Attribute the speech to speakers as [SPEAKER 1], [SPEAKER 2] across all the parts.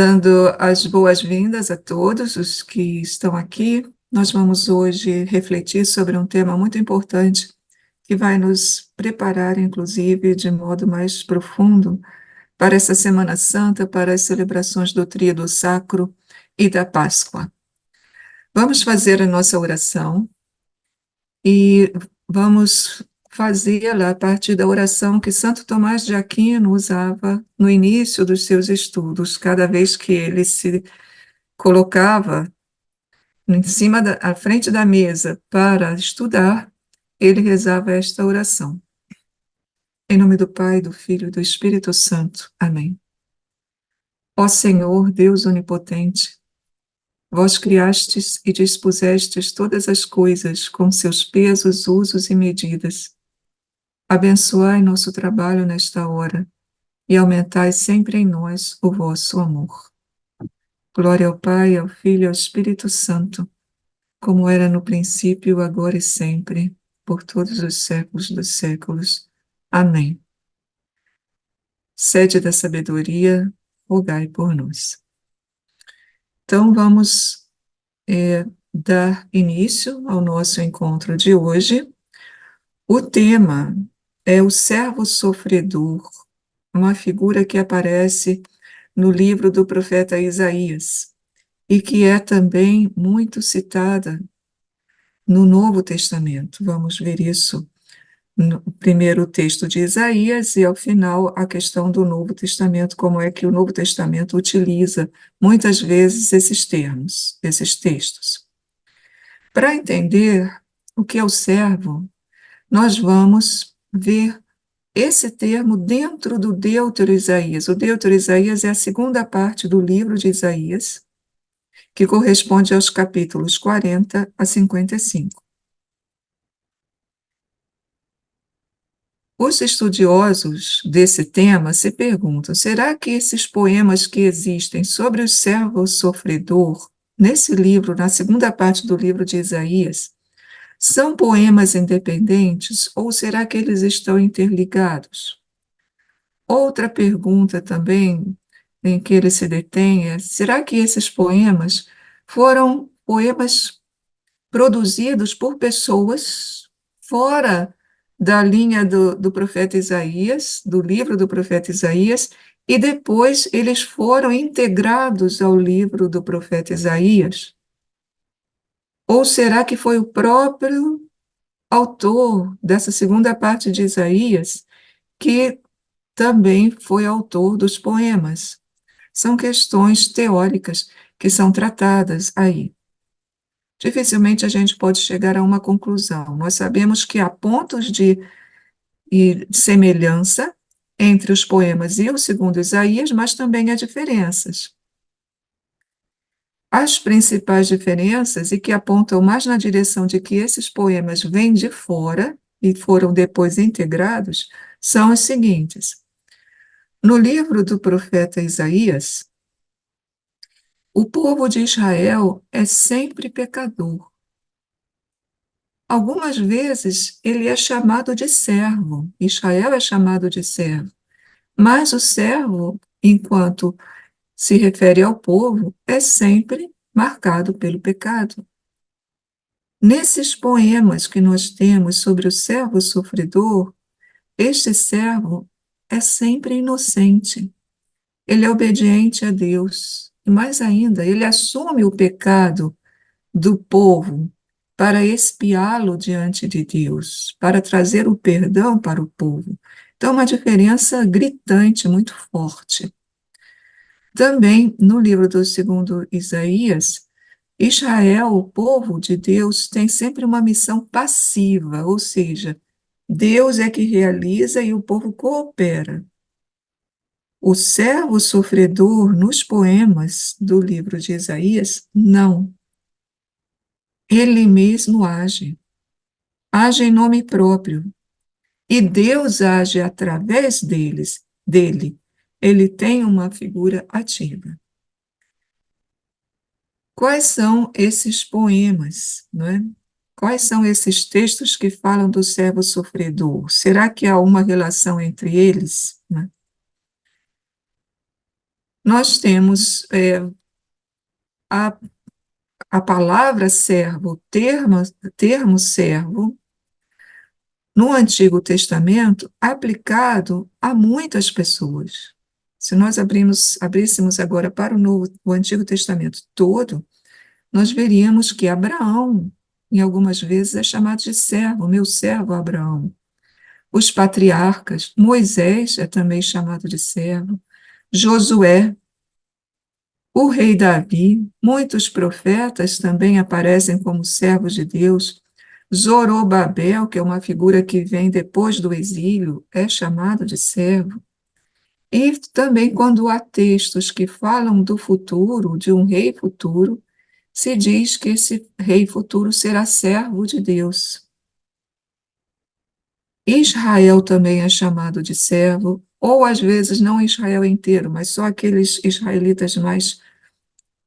[SPEAKER 1] Dando as boas-vindas a todos os que estão aqui, nós vamos hoje refletir sobre um tema muito importante que vai nos preparar, inclusive, de modo mais profundo para essa Semana Santa, para as celebrações do Tríodo Sacro e da Páscoa. Vamos fazer a nossa oração e vamos fazê-la a partir da oração que Santo Tomás de Aquino usava no início dos seus estudos, cada vez que ele se colocava à frente da mesa para estudar, ele rezava esta oração. Em nome do Pai, do Filho e do Espírito Santo. Amém. Ó Senhor, Deus onipotente, vós criastes e dispusestes todas as coisas com seus pesos, usos e medidas. Abençoai nosso trabalho nesta hora e aumentai sempre em nós o vosso amor. Glória ao Pai, ao Filho e ao Espírito Santo, como era no princípio, agora e sempre, por todos os séculos dos séculos. Amém. Sede da sabedoria, rogai por nós. Então, vamos dar início ao nosso encontro de hoje. O tema é o servo sofredor, uma figura que aparece no livro do profeta Isaías e que é também muito citada no Novo Testamento. Vamos ver isso no primeiro texto de Isaías e, ao final, a questão do Novo Testamento, como é que o Novo Testamento utiliza muitas vezes esses termos, esses textos. Para entender o que é o servo, nós vamos ver esse termo dentro do Deutero Isaías. O Deutero Isaías é a segunda parte do livro de Isaías, que corresponde aos capítulos 40 a 55. Os estudiosos desse tema se perguntam: será que esses poemas que existem sobre o servo sofredor, nesse livro, na segunda parte do livro de Isaías, são poemas independentes ou será que eles estão interligados? Outra pergunta também em que ele se detém é: será que esses poemas foram poemas produzidos por pessoas fora da linha do profeta Isaías, do livro do profeta Isaías, e depois eles foram integrados ao livro do profeta Isaías? Ou será que foi o próprio autor dessa segunda parte de Isaías que também foi autor dos poemas? São questões teóricas que são tratadas aí. Dificilmente a gente pode chegar a uma conclusão. Nós sabemos que há pontos de semelhança entre os poemas e o segundo Isaías, mas também há diferenças. As principais diferenças, e que apontam mais na direção de que esses poemas vêm de fora e foram depois integrados, são as seguintes. No livro do profeta Isaías, o povo de Israel é sempre pecador. Algumas vezes ele é chamado de servo, Israel é chamado de servo, mas o servo, enquanto se refere ao povo, é sempre marcado pelo pecado. Nesses poemas que nós temos sobre o servo sofredor, este servo é sempre inocente, ele é obediente a Deus, e mais ainda, ele assume o pecado do povo para expiá-lo diante de Deus, para trazer o perdão para o povo. Então, uma diferença gritante, muito forte. Também, no livro do segundo Isaías, Israel, o povo de Deus, tem sempre uma missão passiva, ou seja, Deus é que realiza e o povo coopera. O servo sofredor, nos poemas do livro de Isaías, não. Ele mesmo age em nome próprio, e Deus age através dele. Ele tem uma figura ativa. Quais são esses poemas, não é? Quais são esses textos que falam do servo sofredor? Será que há uma relação entre eles, né? Nós temos a, a palavra servo, termo servo, no Antigo Testamento, aplicado a muitas pessoas. Se nós abríssemos agora para o Antigo Testamento todo, nós veríamos que Abraão, em algumas vezes, é chamado de servo, meu servo Abraão. Os patriarcas, Moisés é também chamado de servo, Josué, o rei Davi, muitos profetas também aparecem como servos de Deus. Zorobabel, que é uma figura que vem depois do exílio, é chamado de servo. E também quando há textos que falam do futuro, de um rei futuro, se diz que esse rei futuro será servo de Deus. Israel também é chamado de servo, ou às vezes não Israel inteiro, mas só aqueles israelitas mais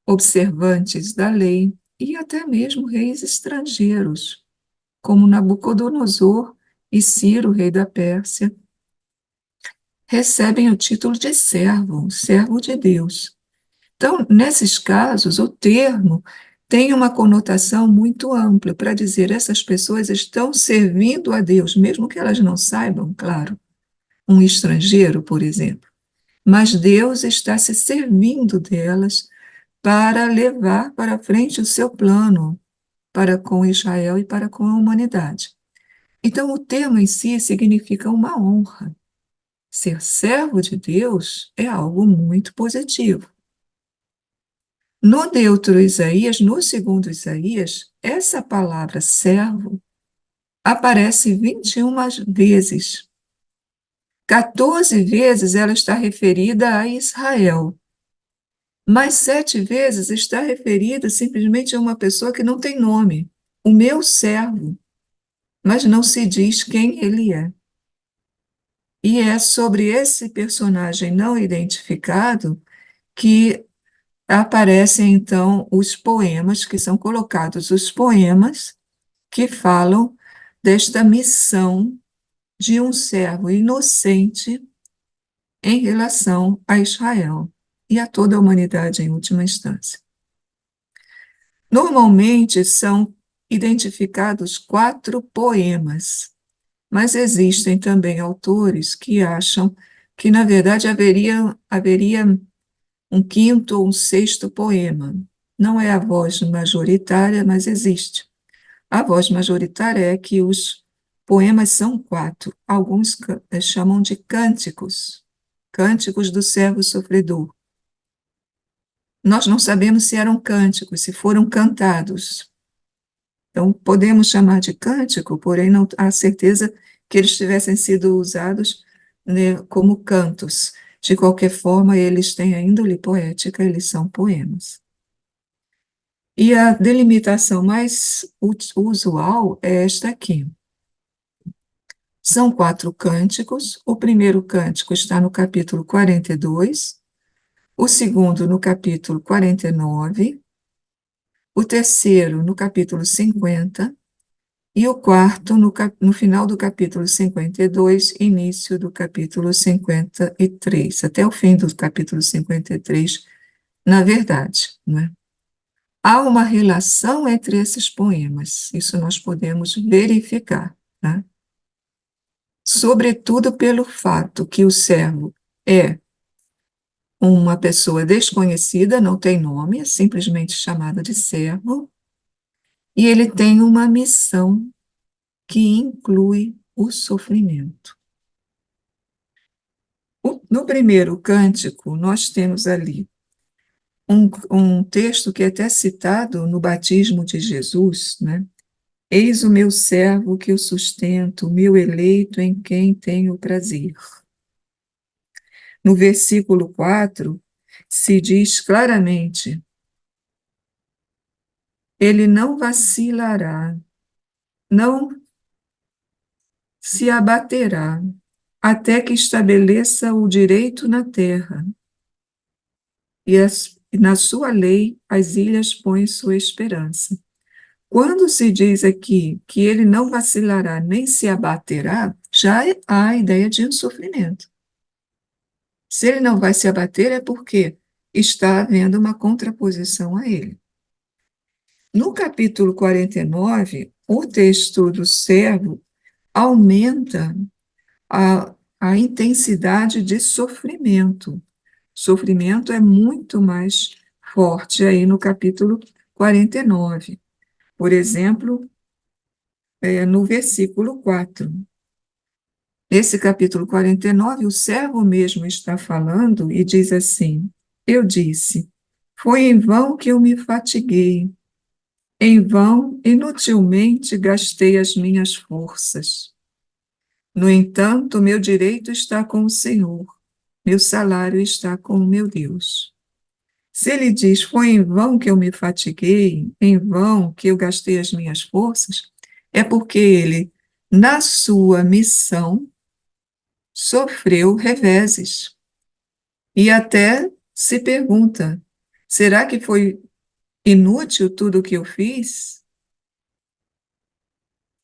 [SPEAKER 1] observantes da lei, e até mesmo reis estrangeiros, como Nabucodonosor e Ciro, rei da Pérsia, recebem o título de servo, servo de Deus. Então, nesses casos, o termo tem uma conotação muito ampla para dizer essas pessoas estão servindo a Deus, mesmo que elas não saibam, claro, um estrangeiro, por exemplo. Mas Deus está se servindo delas para levar para frente o seu plano para com Israel e para com a humanidade. Então, o termo em si significa uma honra. Ser servo de Deus é algo muito positivo. No Neutro Isaías, no segundo Isaías, essa palavra servo aparece 21 vezes. 14 vezes ela está referida a Israel, mas 7 vezes está referida simplesmente a uma pessoa que não tem nome, o meu servo, mas não se diz quem ele é. E é sobre esse personagem não identificado que aparecem, então, os poemas, que são colocados os poemas que falam desta missão de um servo inocente em relação a Israel e a toda a humanidade em última instância. Normalmente são identificados 4 poemas, mas existem também autores que acham que, na verdade, haveria um quinto ou um sexto poema. Não é a voz majoritária, mas existe. A voz majoritária é que os poemas são 4. Alguns chamam de cânticos, cânticos do servo sofredor. Nós não sabemos se eram cânticos, se foram cantados. Então, podemos chamar de cântico, porém não há certeza que eles tivessem sido usados, né, como cantos. De qualquer forma, eles têm a índole poética, eles são poemas. E a delimitação mais usual é esta aqui. São 4 cânticos. O primeiro cântico está no capítulo 42, o segundo no capítulo 49, o terceiro no capítulo 50, e o quarto no final do capítulo 52, início do capítulo 53, até o fim do capítulo 53, na verdade, né? Há uma relação entre esses poemas, isso nós podemos verificar, né? Sobretudo pelo fato que o servo é uma pessoa desconhecida, não tem nome, é simplesmente chamada de servo, e ele tem uma missão que inclui o sofrimento. No primeiro cântico, nós temos ali um texto que é até citado no batismo de Jesus, né? Eis o meu servo que o sustento, o meu eleito em quem tenho prazer. No versículo 4, se diz claramente: ele não vacilará, não se abaterá, até que estabeleça o direito na terra, e na sua lei as ilhas põem sua esperança. Quando se diz aqui que ele não vacilará nem se abaterá, já há a ideia de um sofrimento. Se ele não vai se abater, é porque está havendo uma contraposição a ele. No capítulo 49, o texto do servo aumenta a intensidade de sofrimento. Sofrimento é muito mais forte aí no capítulo 49. Por exemplo, no versículo 4. Esse capítulo 49, o servo mesmo está falando e diz assim: Eu disse, foi em vão que eu me fatiguei, em vão, inutilmente gastei as minhas forças. No entanto, meu direito está com o Senhor, meu salário está com o meu Deus. Se ele diz, foi em vão que eu me fatiguei, em vão que eu gastei as minhas forças, é porque ele, na sua missão, sofreu reveses. E até se pergunta: será que foi inútil tudo o que eu fiz?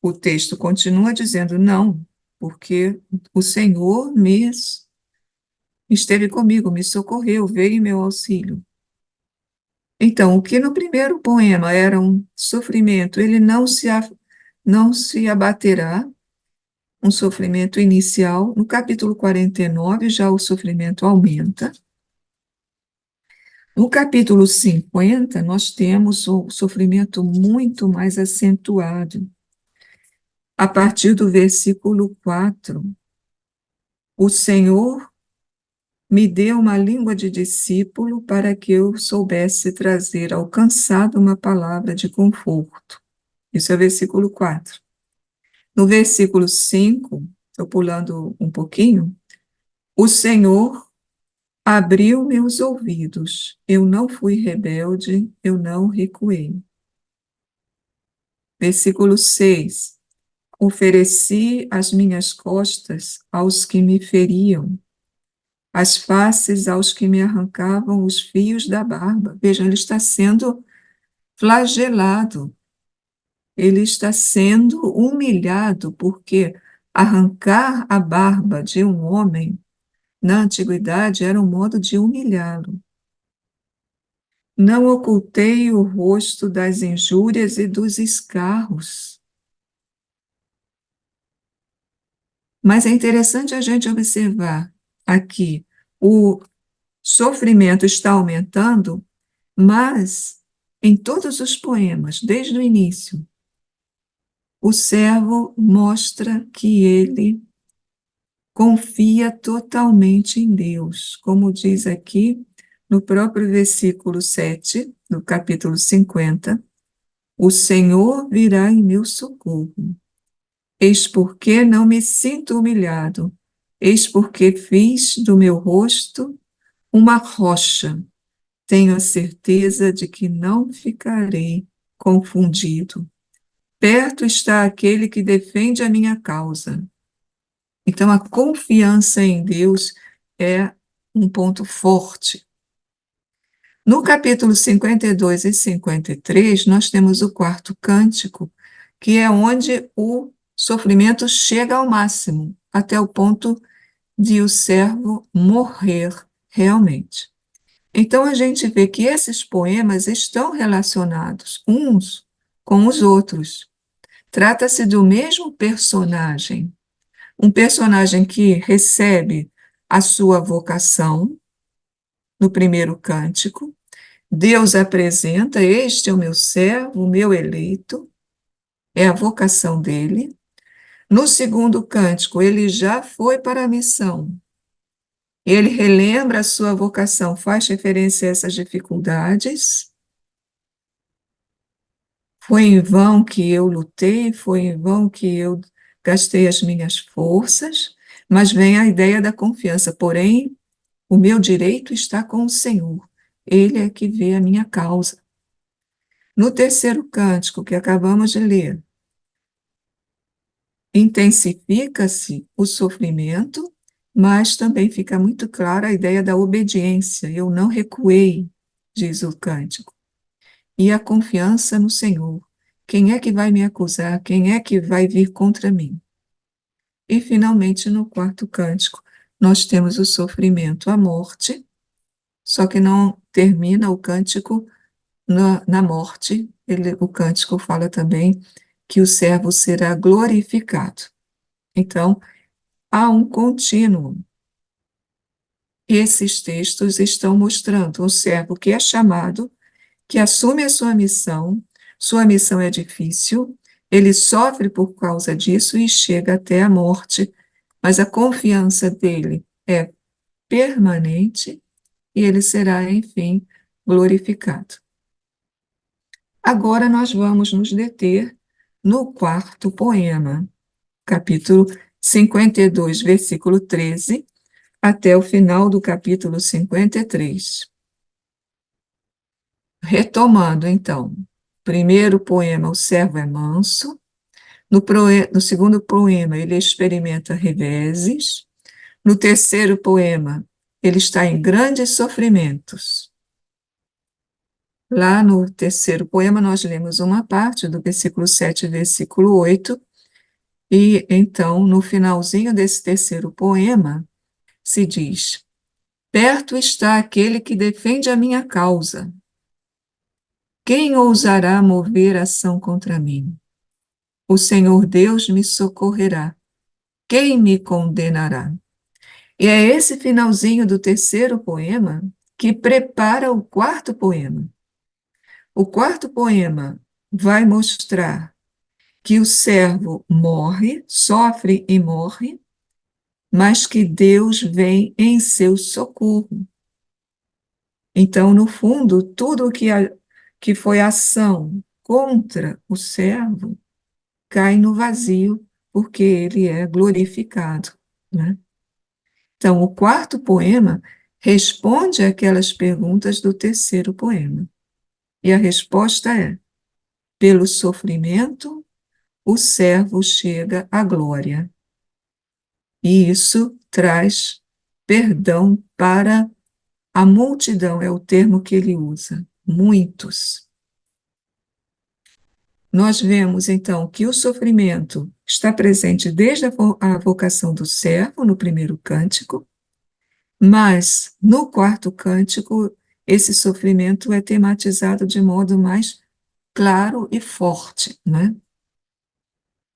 [SPEAKER 1] O texto continua dizendo: não, porque o Senhor me esteve comigo, me socorreu, veio em meu auxílio. Então, o que no primeiro poema era um sofrimento, ele não se abaterá, um sofrimento inicial. No capítulo 49, já o sofrimento aumenta. No capítulo 50, nós temos o sofrimento muito mais acentuado. A partir do versículo 4, o Senhor me deu uma língua de discípulo para que eu soubesse trazer ao cansado uma palavra de conforto. Isso é o versículo 4. No versículo 5, estou pulando um pouquinho, o Senhor abriu meus ouvidos, eu não fui rebelde, eu não recuei. Versículo 6, ofereci as minhas costas aos que me feriam, as faces aos que me arrancavam os fios da barba. Veja, ele está sendo flagelado, ele está sendo humilhado, porque arrancar a barba de um homem na antiguidade era um modo de humilhá-lo. Não ocultei o rosto das injúrias e dos escarros. Mas é interessante a gente observar aqui, o sofrimento está aumentando, mas em todos os poemas, desde o início, o servo mostra que ele confia totalmente em Deus, como diz aqui no próprio versículo 7, do capítulo 50, o Senhor virá em meu socorro. Eis porque não me sinto humilhado, eis porque fiz do meu rosto uma rocha. Tenho a certeza de que não ficarei confundido. Perto está aquele que defende a minha causa. Então, a confiança em Deus é um ponto forte. No capítulo 52 e 53, nós temos o quarto cântico, que é onde o sofrimento chega ao máximo, até o ponto de o servo morrer realmente. Então, a gente vê que esses poemas estão relacionados uns com os outros. Trata-se do mesmo personagem, um personagem que recebe a sua vocação no primeiro cântico. Deus apresenta: este é o meu servo, o meu eleito, é a vocação dele. No segundo cântico, ele já foi para a missão. Ele relembra a sua vocação, faz referência a essas dificuldades. Foi em vão que eu lutei, foi em vão que eu gastei as minhas forças, mas vem a ideia da confiança. Porém, o meu direito está com o Senhor. Ele é que vê a minha causa. No terceiro cântico que acabamos de ler, intensifica-se o sofrimento, mas também fica muito clara a ideia da obediência. Eu não recuei, diz o cântico. E a confiança no Senhor. Quem é que vai me acusar? Quem é que vai vir contra mim? E, finalmente, no quarto cântico, nós temos o sofrimento, a morte, só que não termina o cântico na morte. O cântico fala também que o servo será glorificado. Então, há um contínuo. Esses textos estão mostrando um servo que é chamado, que assume a sua missão é difícil, ele sofre por causa disso e chega até a morte, mas a confiança dele é permanente e ele será, enfim, glorificado. Agora nós vamos nos deter no quarto poema, capítulo 52, versículo 13, até o final do capítulo 53. Retomando, então, primeiro poema, o servo é manso. No segundo poema, ele experimenta reveses. No terceiro poema, ele está em grandes sofrimentos. Lá no terceiro poema, nós lemos uma parte do versículo 7 e versículo 8, e então, no finalzinho desse terceiro poema, se diz: perto está aquele que defende a minha causa. Quem ousará mover ação contra mim? O Senhor Deus me socorrerá. Quem me condenará? E é esse finalzinho do terceiro poema que prepara o quarto poema. O quarto poema vai mostrar que o servo morre, sofre e morre, mas que Deus vem em seu socorro. Então, no fundo, tudo que foi ação contra o servo cai no vazio, porque ele é glorificado, né? Então, o quarto poema responde àquelas perguntas do terceiro poema. E a resposta é: pelo sofrimento, o servo chega à glória. E isso traz perdão para a multidão, é o termo que ele usa, muitos. Nós vemos, então, que o sofrimento está presente desde a vocação do servo, no primeiro cântico, mas no quarto cântico, esse sofrimento é tematizado de modo mais claro e forte, né?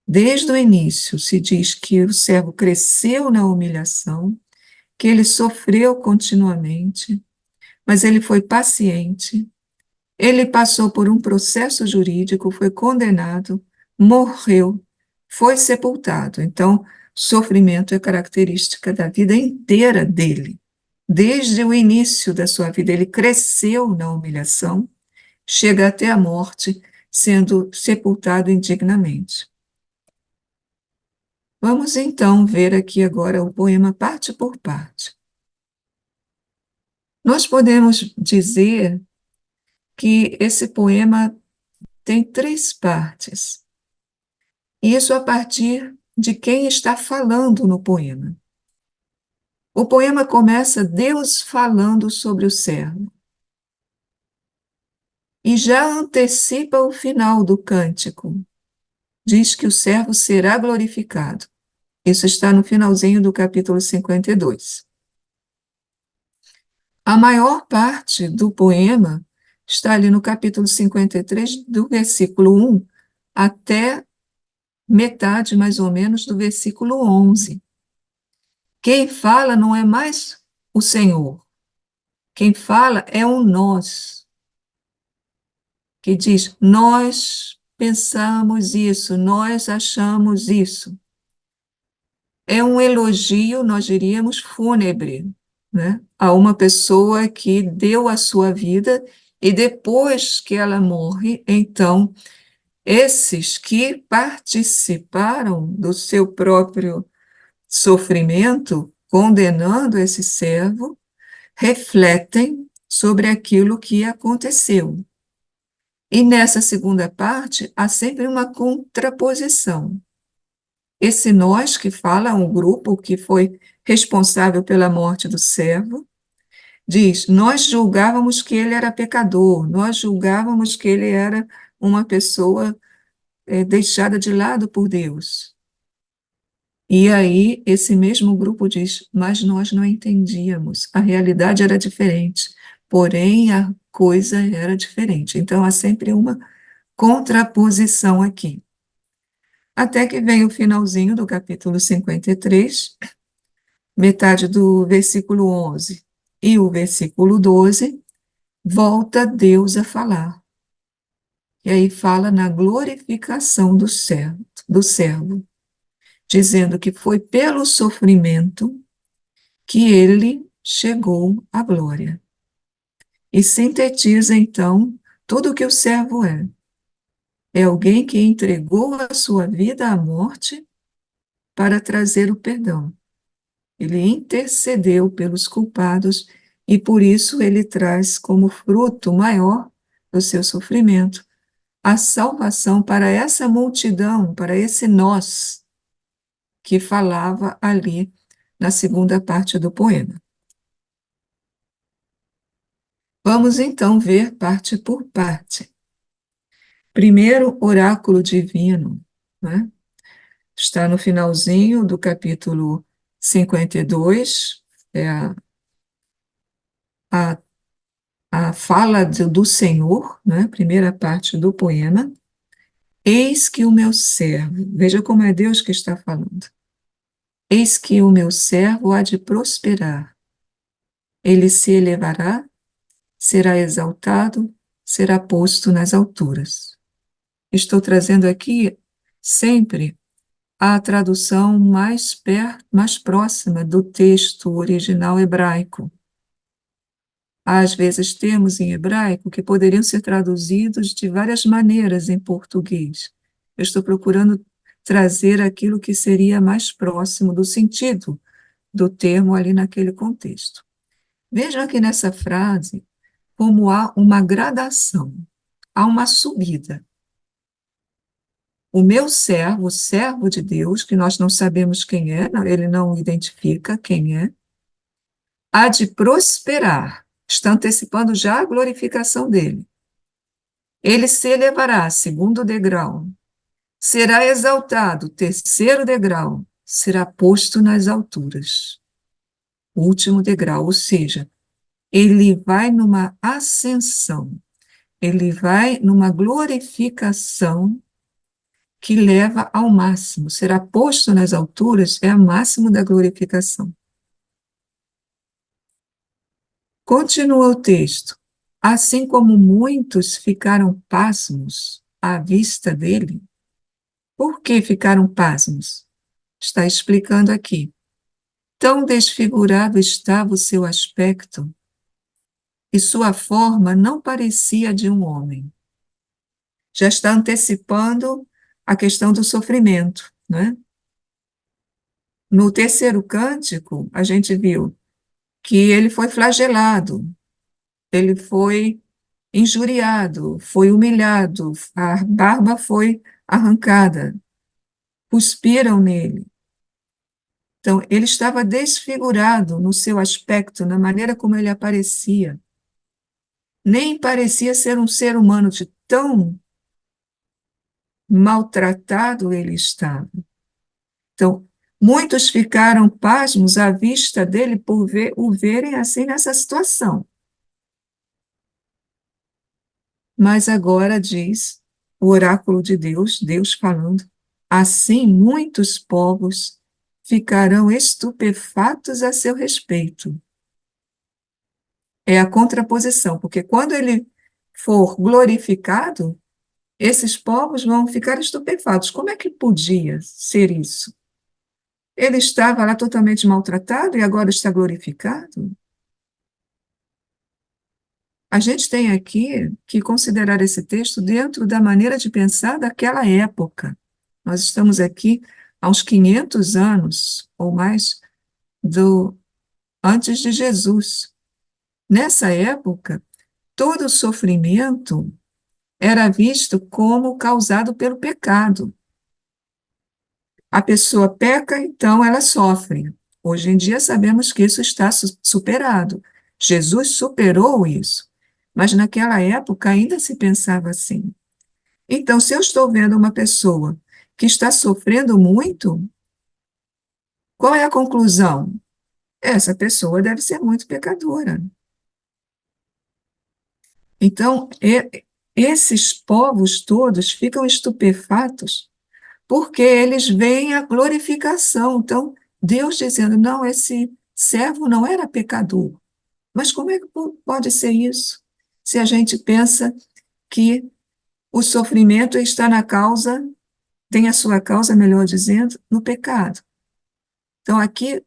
[SPEAKER 1] Desde o início se diz que o servo cresceu na humilhação, que ele sofreu continuamente, mas ele foi paciente, ele passou por um processo jurídico, foi condenado, morreu, foi sepultado. Então, sofrimento é característica da vida inteira dele. Desde o início da sua vida, ele cresceu na humilhação, chega até a morte, sendo sepultado indignamente. Vamos então ver aqui agora o poema parte por parte. Nós podemos dizer que esse poema tem três partes. Isso a partir de quem está falando no poema. O poema começa Deus falando sobre o servo. E já antecipa o final do cântico. Diz que o servo será glorificado. Isso está no finalzinho do capítulo 52. A maior parte do poema está ali no capítulo 53, do versículo 1 até metade, mais ou menos, do versículo 11. Quem fala não é mais o Senhor. Quem fala é o nós, que diz: nós pensamos isso, nós achamos isso. É um elogio, nós diríamos, fúnebre, né? A uma pessoa que deu a sua vida e depois que ela morre, então, esses que participaram do seu próprio sofrimento, condenando esse servo, refletem sobre aquilo que aconteceu. E nessa segunda parte, há sempre uma contraposição. Esse nós que fala, um grupo que foi responsável pela morte do servo, diz: nós julgávamos que ele era pecador, nós julgávamos que ele era uma pessoa deixada de lado por Deus. E aí, esse mesmo grupo diz: mas nós não entendíamos, a realidade era diferente. porém a coisa era diferente. Então há sempre uma contraposição aqui. Até que vem o finalzinho do capítulo 53, metade do versículo 11 e o versículo 12, volta Deus a falar. E aí fala na glorificação do servo, dizendo que foi pelo sofrimento que ele chegou à glória. E sintetiza, então, tudo o que o servo é. É alguém que entregou a sua vida à morte para trazer o perdão. Ele intercedeu pelos culpados e por isso ele traz como fruto maior do seu sofrimento a salvação para essa multidão, para esse nós que falava ali na segunda parte do poema. Vamos então ver parte por parte. Primeiro, oráculo divino, né? Está no finalzinho do capítulo 52, é a, a fala do Senhor, né? Primeira parte do poema. Eis que o meu servo, veja como é Deus que está falando. Eis que o meu servo há de prosperar. Ele se elevará, será exaltado, será posto nas alturas. Estou trazendo aqui sempre a tradução mais próxima do texto original hebraico. Há, às vezes, termos em hebraico que poderiam ser traduzidos de várias maneiras em português. Eu estou procurando trazer aquilo que seria mais próximo do sentido do termo ali naquele contexto. Vejam aqui nessa frase como há uma gradação, há uma subida. O meu servo, o servo de Deus, que nós não sabemos quem é, ele não identifica quem é, há de prosperar, está antecipando já a glorificação dele. Ele se elevará, segundo degrau, será exaltado, terceiro degrau, será posto nas alturas, último degrau, ou seja, ele vai numa ascensão, ele vai numa glorificação que leva ao máximo, será posto nas alturas, é o máximo da glorificação. Continua o texto. Assim como muitos ficaram pasmos à vista dele, por que ficaram pasmos? Está explicando aqui. Tão desfigurado estava o seu aspecto, e sua forma não parecia de um homem. Já está antecipando a questão do sofrimento, né? No terceiro cântico, a gente viu que ele foi flagelado, ele foi injuriado, foi humilhado, a barba foi arrancada, cuspiram nele. Então, ele estava desfigurado no seu aspecto, na maneira como ele aparecia. Nem parecia ser um ser humano de tão maltratado ele estava. Então, muitos ficaram pasmos à vista dele por o verem assim nessa situação. Mas agora diz o oráculo de Deus, Deus falando, assim muitos povos ficarão estupefatos a seu respeito. É a contraposição, porque quando ele for glorificado, esses povos vão ficar estupefatos. Como é que podia ser isso? Ele estava lá totalmente maltratado e agora está glorificado? A gente tem aqui que considerar esse texto dentro da maneira de pensar daquela época. Nós estamos aqui há uns 500 anos ou mais antes de Jesus. Nessa época, todo sofrimento era visto como causado pelo pecado. A pessoa peca, então ela sofre. Hoje em dia sabemos que isso está superado. Jesus superou isso. Mas naquela época ainda se pensava assim. Então, se eu estou vendo uma pessoa que está sofrendo muito, qual é a conclusão? Essa pessoa deve ser muito pecadora. Então, esses povos todos ficam estupefatos porque eles veem a glorificação. Então, Deus dizendo, não, esse servo não era pecador. Mas como é que pode ser isso? Se a gente pensa que o sofrimento está na causa, tem a sua causa, melhor dizendo, no pecado. Então, aqui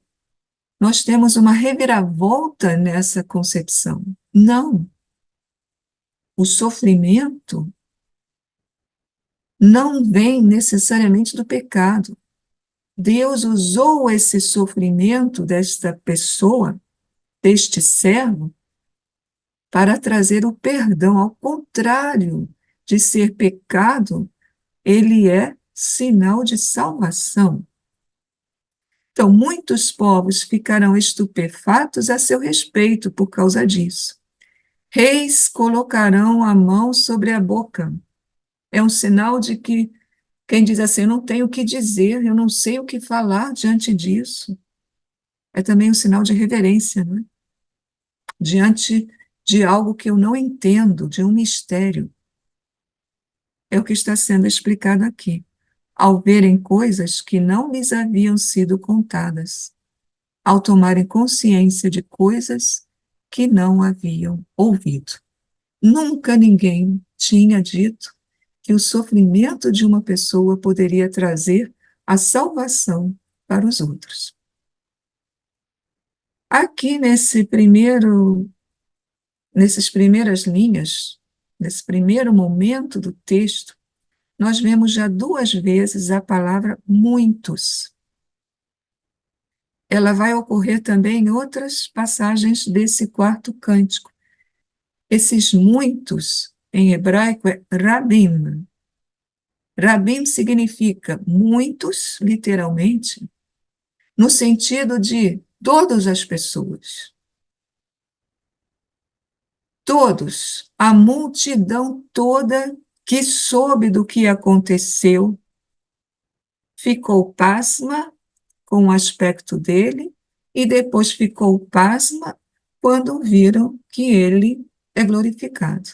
[SPEAKER 1] nós temos uma reviravolta nessa concepção. Não, o sofrimento não vem necessariamente do pecado. Deus usou esse sofrimento desta pessoa, deste servo, para trazer o perdão. Ao contrário de ser pecado, ele é sinal de salvação. Então, muitos povos ficarão estupefatos a seu respeito por causa disso. Reis colocarão a mão sobre a boca. É um sinal de que quem diz assim, eu não tenho o que dizer, eu não sei o que falar diante disso. É também um sinal de reverência, não é? Diante de algo que eu não entendo, de um mistério. É o que está sendo explicado aqui. Ao verem coisas que não lhes haviam sido contadas, ao tomarem consciência de coisas que não haviam ouvido. Nunca ninguém tinha dito que o sofrimento de uma pessoa poderia trazer a salvação para os outros. Aqui nessas primeiras linhas, nesse primeiro momento do texto, nós vemos já duas vezes a palavra muitos. Ela vai ocorrer também em outras passagens desse quarto cântico. Esses muitos, em hebraico, é rabim. Rabim significa muitos, literalmente, no sentido de todas as pessoas. Todos, a multidão toda que soube do que aconteceu, ficou pasma com o aspecto dele e depois ficou pasma quando viram que ele é glorificado.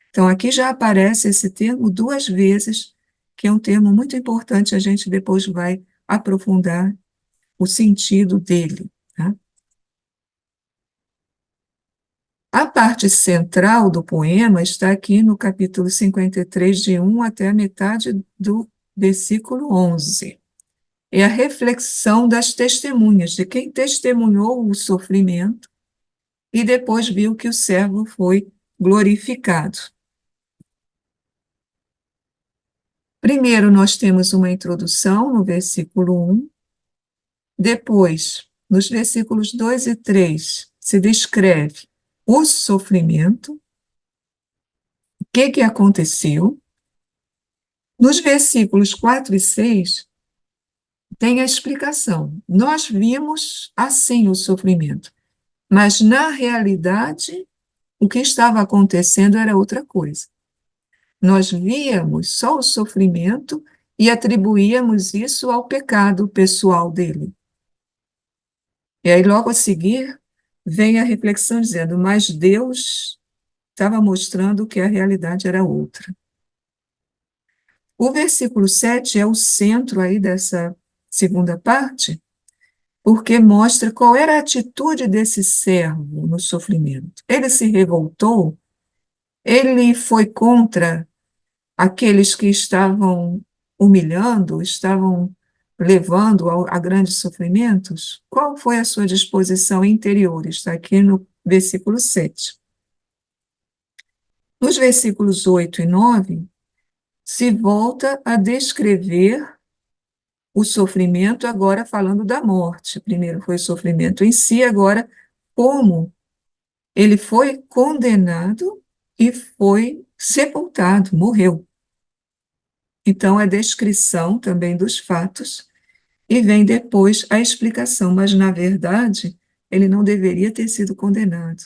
[SPEAKER 1] Então, aqui já aparece esse termo duas vezes, que é um termo muito importante, a gente depois vai aprofundar o sentido dele. Tá? A parte central do poema está aqui no capítulo 53, de 1 até a metade do versículo 11. É a reflexão das testemunhas, de quem testemunhou o sofrimento e depois viu que o servo foi glorificado. Primeiro, nós temos uma introdução no versículo 1, depois, nos versículos 2 e 3, se descreve o sofrimento, o que aconteceu. Nos versículos 4 e 6, tem a explicação. Nós vimos assim o sofrimento, mas na realidade, o que estava acontecendo era outra coisa. Nós víamos só o sofrimento e atribuíamos isso ao pecado pessoal dele. E aí, logo a seguir, vem a reflexão dizendo, mas Deus estava mostrando que a realidade era outra. O versículo 7 é o centro aí dessa segunda parte, porque mostra qual era a atitude desse servo no sofrimento. Ele se revoltou, ele foi contra aqueles que estavam humilhando, estavam levando a grandes sofrimentos. Qual foi a sua disposição interior? Está aqui no versículo 7. Nos versículos 8 e 9, se volta a descrever o sofrimento, agora falando da morte. Primeiro foi o sofrimento em si, agora como ele foi condenado e foi sepultado, morreu. Então, a descrição também dos fatos, e vem depois a explicação, mas, na verdade, ele não deveria ter sido condenado.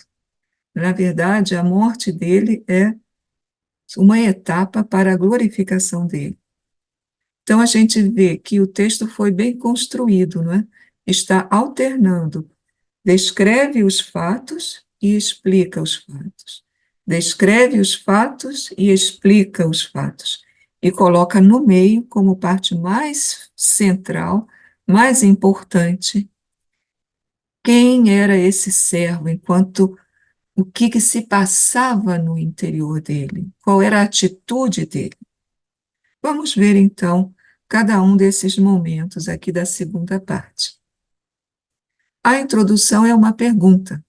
[SPEAKER 1] Na verdade, a morte dele é uma etapa para a glorificação dele. Então, a gente vê que o texto foi bem construído, não é? Está alternando, descreve os fatos e explica os fatos. descreve os fatos e explica os fatos, e coloca no meio, como parte mais central, mais importante, quem era esse servo, enquanto o que se passava no interior dele, qual era a atitude dele. Vamos ver, então, cada um desses momentos aqui da segunda parte. A introdução é uma pergunta.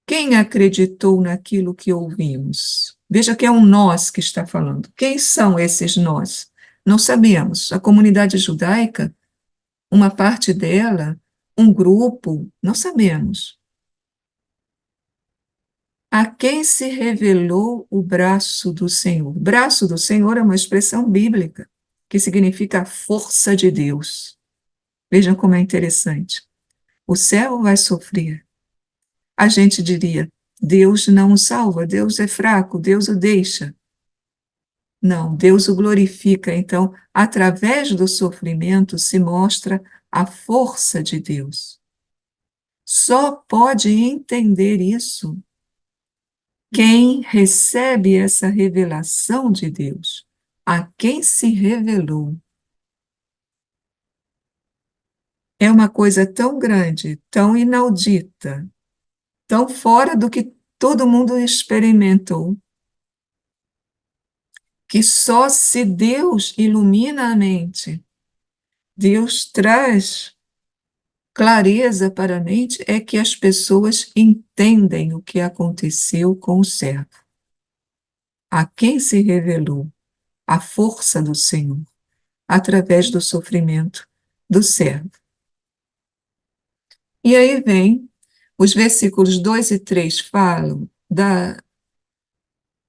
[SPEAKER 1] Quem acreditou naquilo que ouvimos? Veja que é um nós que está falando. Quem são esses nós? Não sabemos. A comunidade judaica, uma parte dela, um grupo, não sabemos. A quem se revelou o braço do Senhor? Braço do Senhor é uma expressão bíblica, que significa a força de Deus. Vejam como é interessante. O servo vai sofrer. A gente diria, Deus não o salva, Deus é fraco, Deus o deixa. Não, Deus o glorifica. Então, através do sofrimento se mostra a força de Deus. Só pode entender isso quem recebe essa revelação de Deus, a quem se revelou. É uma coisa tão grande, tão inaudita, tão fora do que todo mundo experimentou, que só se Deus ilumina a mente, Deus traz clareza para a mente, é que as pessoas entendem o que aconteceu com o servo. A quem se revelou a força do Senhor, através do sofrimento do servo. E aí vem, os versículos 2 e 3 falam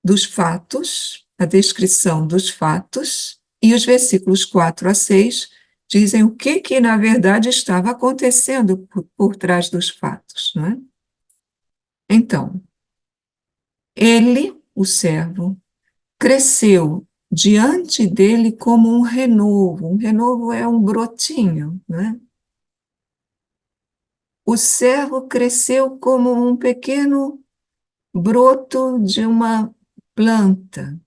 [SPEAKER 1] dos fatos, a descrição dos fatos, e os versículos 4 a 6 dizem o que na verdade estava acontecendo por trás dos fatos, não é? Então, ele, o servo, cresceu diante dele como um renovo. Um renovo é um brotinho, não é? O servo cresceu como um pequeno broto de uma planta.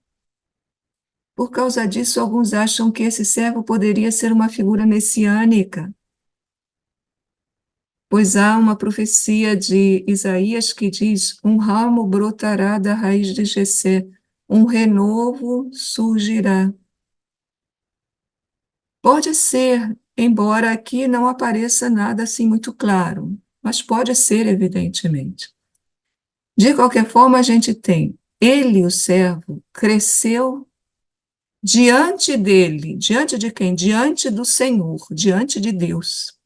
[SPEAKER 1] Por causa disso, alguns acham que esse servo poderia ser uma figura messiânica, pois há uma profecia de Isaías que diz: um ramo brotará da raiz de Jessé, um renovo surgirá. Pode ser, embora aqui não apareça nada assim muito claro, mas pode ser, evidentemente. De qualquer forma, a gente tem ele, o servo, cresceu diante dele. Diante de quem? Diante do Senhor, diante de Deus.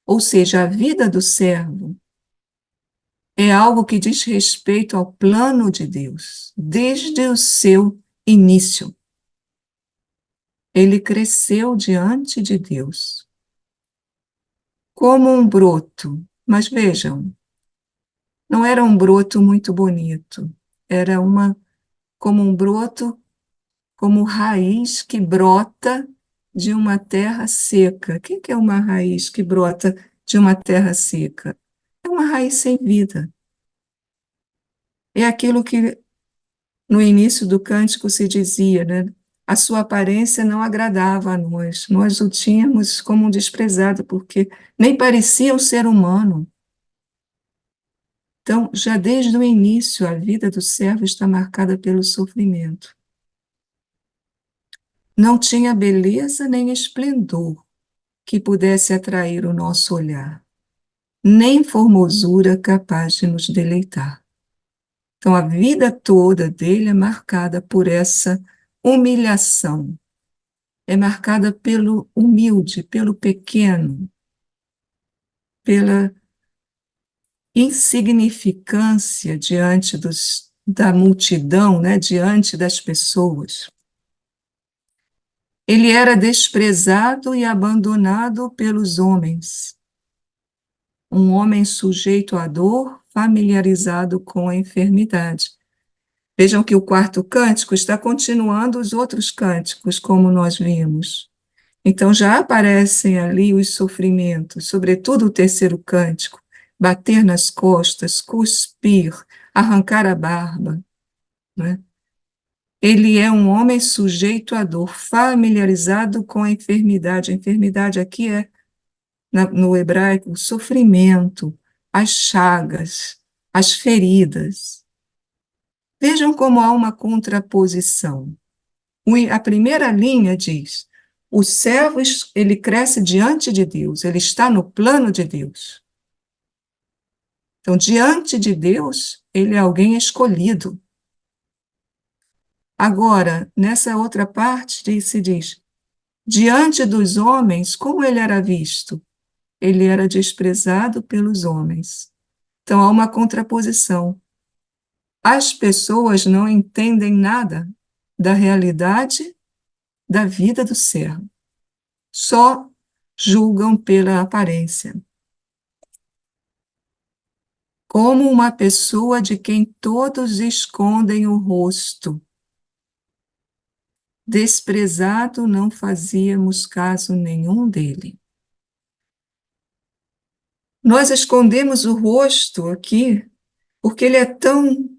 [SPEAKER 1] Ou seja, a vida do servo é algo que diz respeito ao plano de Deus, desde o seu início. Ele cresceu diante de Deus, como um broto. Mas vejam, não era um broto muito bonito, era como um broto, como raiz que brota de uma terra seca. O que é uma raiz que brota de uma terra seca? É uma raiz sem vida. É aquilo que no início do cântico se dizia, né? A sua aparência não agradava a nós o tínhamos como um desprezado, porque nem parecia um ser humano. Então, já desde o início, a vida do servo está marcada pelo sofrimento. Não tinha beleza nem esplendor que pudesse atrair o nosso olhar, nem formosura capaz de nos deleitar. Então, a vida toda dele é marcada por essa humilhação, é marcada pelo humilde, pelo pequeno, pela insignificância diante da multidão, né, diante das pessoas. Ele era desprezado e abandonado pelos homens. Um homem sujeito à dor, familiarizado com a enfermidade. Vejam que o quarto cântico está continuando os outros cânticos, como nós vimos. Então já aparecem ali os sofrimentos, sobretudo o terceiro cântico, bater nas costas, cuspir, arrancar a barba, né? Ele é um homem sujeito à dor, familiarizado com a enfermidade. A enfermidade aqui é, no hebraico, o sofrimento, as chagas, as feridas. Vejam como há uma contraposição. A primeira linha diz: o servo, ele cresce diante de Deus, ele está no plano de Deus. Então, diante de Deus, ele é alguém escolhido. Agora, nessa outra parte, se diz: diante dos homens, como ele era visto? Ele era desprezado pelos homens. Então, há uma contraposição. As pessoas não entendem nada da realidade da vida do servo, só julgam pela aparência, como uma pessoa de quem todos escondem o rosto. Desprezado, não fazíamos caso nenhum dele. Nós escondemos o rosto aqui porque ele é tão,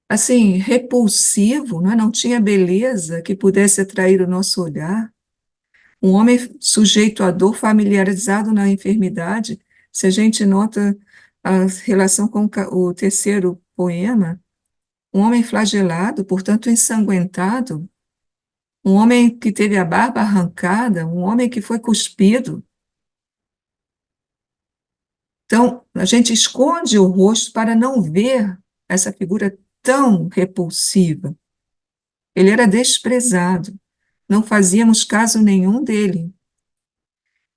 [SPEAKER 1] assim, repulsivo, não é? Não tinha beleza que pudesse atrair o nosso olhar. Um homem sujeito à dor, familiarizado na enfermidade, se a gente nota a relação com o terceiro poema, um homem flagelado, portanto ensanguentado, um homem que teve a barba arrancada, um homem que foi cuspido. Então, a gente esconde o rosto para não ver essa figura tão repulsiva. Ele era desprezado, não fazíamos caso nenhum dele.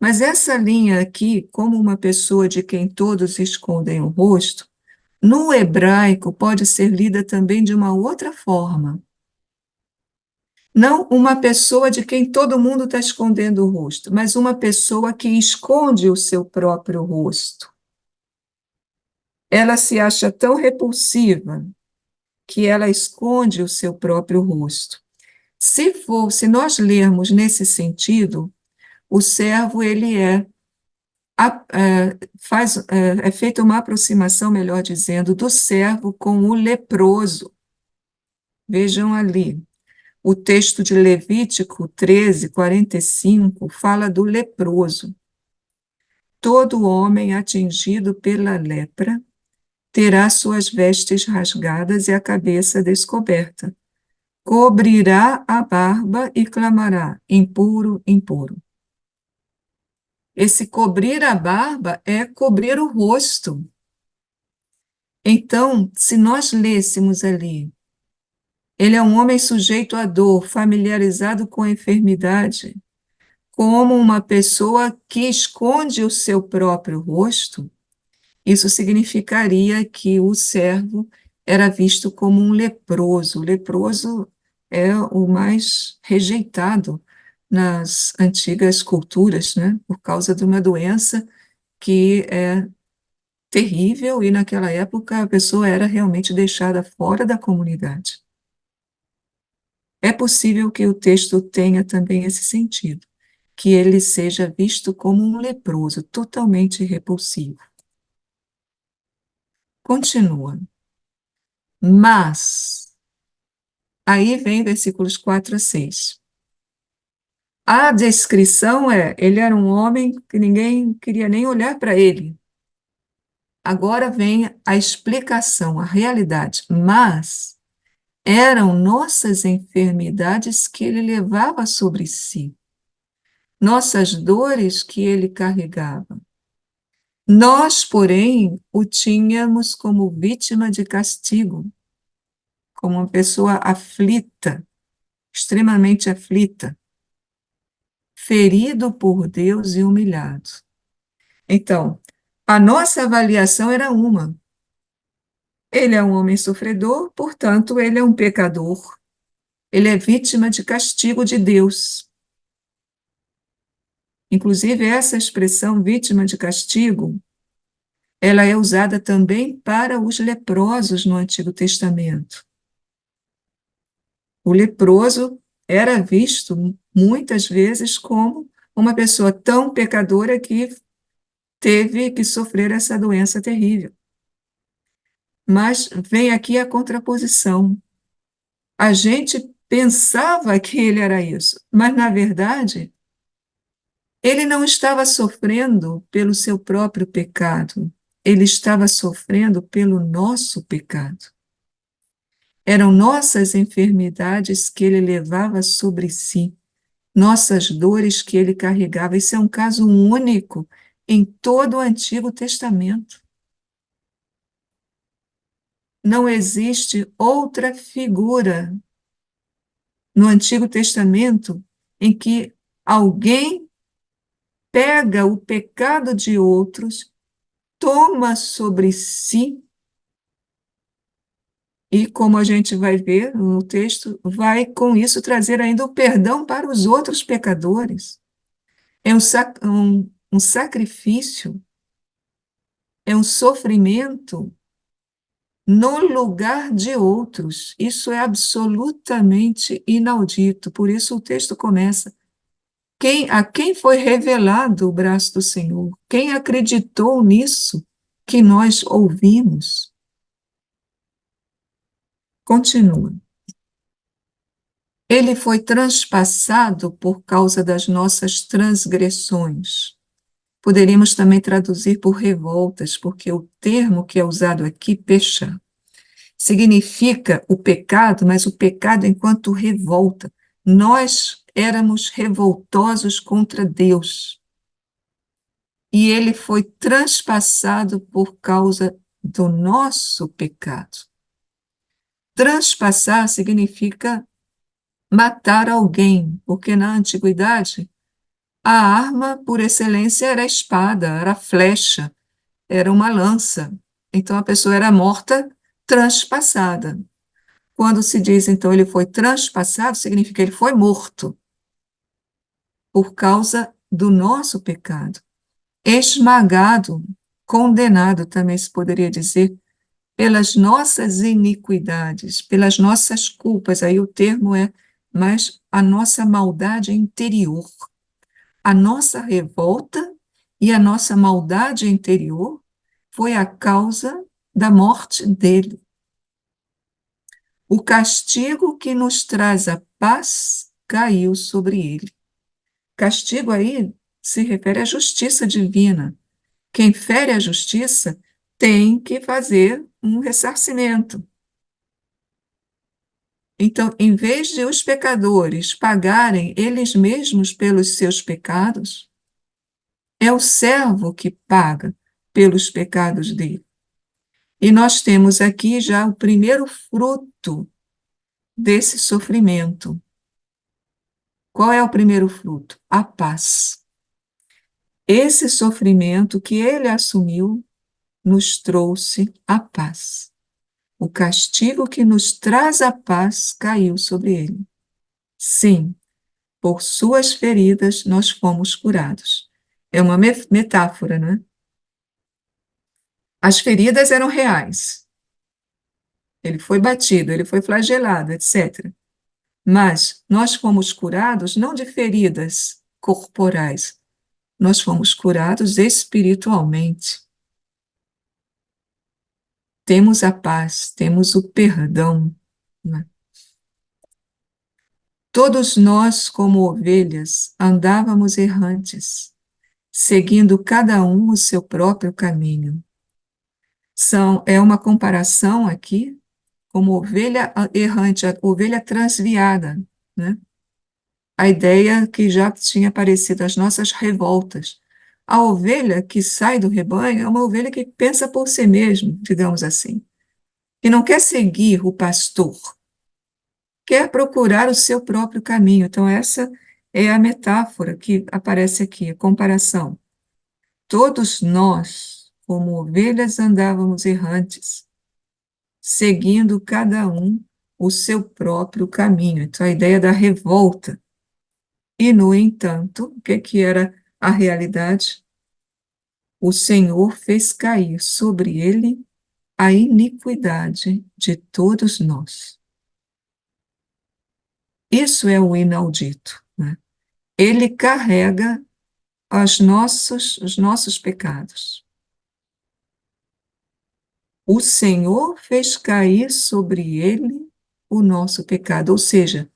[SPEAKER 1] Mas essa linha aqui, como uma pessoa de quem todos escondem o rosto, no hebraico pode ser lida também de uma outra forma. Não uma pessoa de quem todo mundo está escondendo o rosto, mas uma pessoa que esconde o seu próprio rosto. Ela se acha tão repulsiva que ela esconde o seu próprio rosto. Se nós lermos nesse sentido, o servo ele é feita uma aproximação, melhor dizendo, do servo com o leproso. Vejam ali, o texto de Levítico 13:45 fala do leproso. Todo homem atingido pela lepra terá suas vestes rasgadas e a cabeça descoberta. Cobrirá a barba e clamará: impuro, impuro. Esse cobrir a barba é cobrir o rosto. Então, se nós lêssemos ali, ele é um homem sujeito à dor, familiarizado com a enfermidade, como uma pessoa que esconde o seu próprio rosto, isso significaria que o servo era visto como um leproso. O leproso é o mais rejeitado nas antigas culturas, né? Por causa de uma doença que é terrível e naquela época a pessoa era realmente deixada fora da comunidade. É possível que o texto tenha também esse sentido, que ele seja visto como um leproso, totalmente repulsivo. Continua. Mas, aí vem versículos 4 a 6. A descrição ele era um homem que ninguém queria nem olhar para ele. Agora vem a explicação, a realidade. Mas eram nossas enfermidades que ele levava sobre si, nossas dores que ele carregava. Nós, porém, o tínhamos como vítima de castigo, como uma pessoa aflita, extremamente aflita, ferido por Deus e humilhado. Então, a nossa avaliação era uma. Ele é um homem sofredor, portanto, ele é um pecador. Ele é vítima de castigo de Deus. Inclusive, essa expressão vítima de castigo, ela é usada também para os leprosos no Antigo Testamento. O leproso era visto muitas vezes como uma pessoa tão pecadora que teve que sofrer essa doença terrível. Mas vem aqui a contraposição. A gente pensava que ele era isso, mas, na verdade, ele não estava sofrendo pelo seu próprio pecado, ele estava sofrendo pelo nosso pecado. Eram nossas enfermidades que ele levava sobre si, nossas dores que ele carregava. Isso é um caso único em todo o Antigo Testamento. Não existe outra figura no Antigo Testamento em que alguém pega o pecado de outros, toma sobre si e, como a gente vai ver no texto, vai com isso trazer ainda o perdão para os outros pecadores. É um sacrifício, é um sofrimento no lugar de outros. Isso é absolutamente inaudito. Por isso o texto começa: a quem foi revelado o braço do Senhor? Quem acreditou nisso que nós ouvimos? Continua. Ele foi transpassado por causa das nossas transgressões. Poderíamos também traduzir por revoltas, porque o termo que é usado aqui, pecha, significa o pecado, mas o pecado enquanto revolta. Nós éramos revoltosos contra Deus. E ele foi transpassado por causa do nosso pecado. Transpassar significa matar alguém, porque na antiguidade a arma por excelência era a espada, era a flecha, era uma lança. Então a pessoa era morta transpassada. Quando se diz então ele foi transpassado, significa que ele foi morto por causa do nosso pecado. Esmagado, condenado, também se poderia dizer, pelas nossas iniquidades, pelas nossas culpas. Aí o termo é mais a nossa maldade interior, a nossa revolta e a nossa maldade interior foi a causa da morte dele. O castigo que nos traz a paz caiu sobre ele. Castigo aí se refere à justiça divina. Quem fere a justiça tem que fazer um ressarcimento. Então, em vez de os pecadores pagarem eles mesmos pelos seus pecados, é o servo que paga pelos pecados dele. E nós temos aqui já o primeiro fruto desse sofrimento. Qual é o primeiro fruto? A paz. Esse sofrimento que ele assumiu nos trouxe a paz. O castigo que nos traz a paz caiu sobre ele. Sim, por suas feridas nós fomos curados. É uma metáfora, né? As feridas eram reais. Ele foi batido, ele foi flagelado, etc. Mas nós fomos curados não de feridas corporais, nós fomos curados espiritualmente. Temos a paz, temos o perdão, né? Todos nós, como ovelhas, andávamos errantes, seguindo cada um o seu próprio caminho. É uma comparação aqui, como ovelha errante, a ovelha transviada, né? A ideia que já tinha aparecido, as nossas revoltas. A ovelha que sai do rebanho é uma ovelha que pensa por si mesmo, digamos assim, que não quer seguir o pastor, quer procurar o seu próprio caminho. Então, essa é a metáfora que aparece aqui, a comparação. Todos nós, como ovelhas, andávamos errantes, seguindo cada um o seu próprio caminho. Então, a ideia da revolta. E, no entanto, o que era a realidade? O Senhor fez cair sobre ele a iniquidade de todos nós. Isso é o inaudito, né? Ele carrega os nossos pecados. O Senhor fez cair sobre ele o nosso pecado. Ou seja,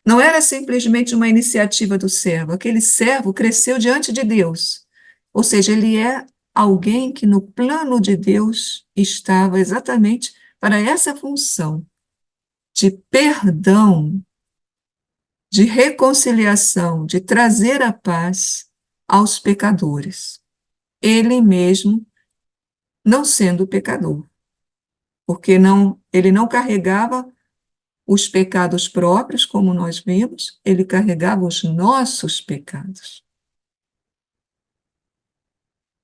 [SPEAKER 1] não era simplesmente uma iniciativa do servo, aquele servo cresceu diante de Deus. Ou seja, ele é alguém que no plano de Deus estava exatamente para essa função de perdão, de reconciliação, de trazer a paz aos pecadores. Ele mesmo não sendo pecador, porque ele não carregava os pecados próprios, como nós vimos, ele carregava os nossos pecados.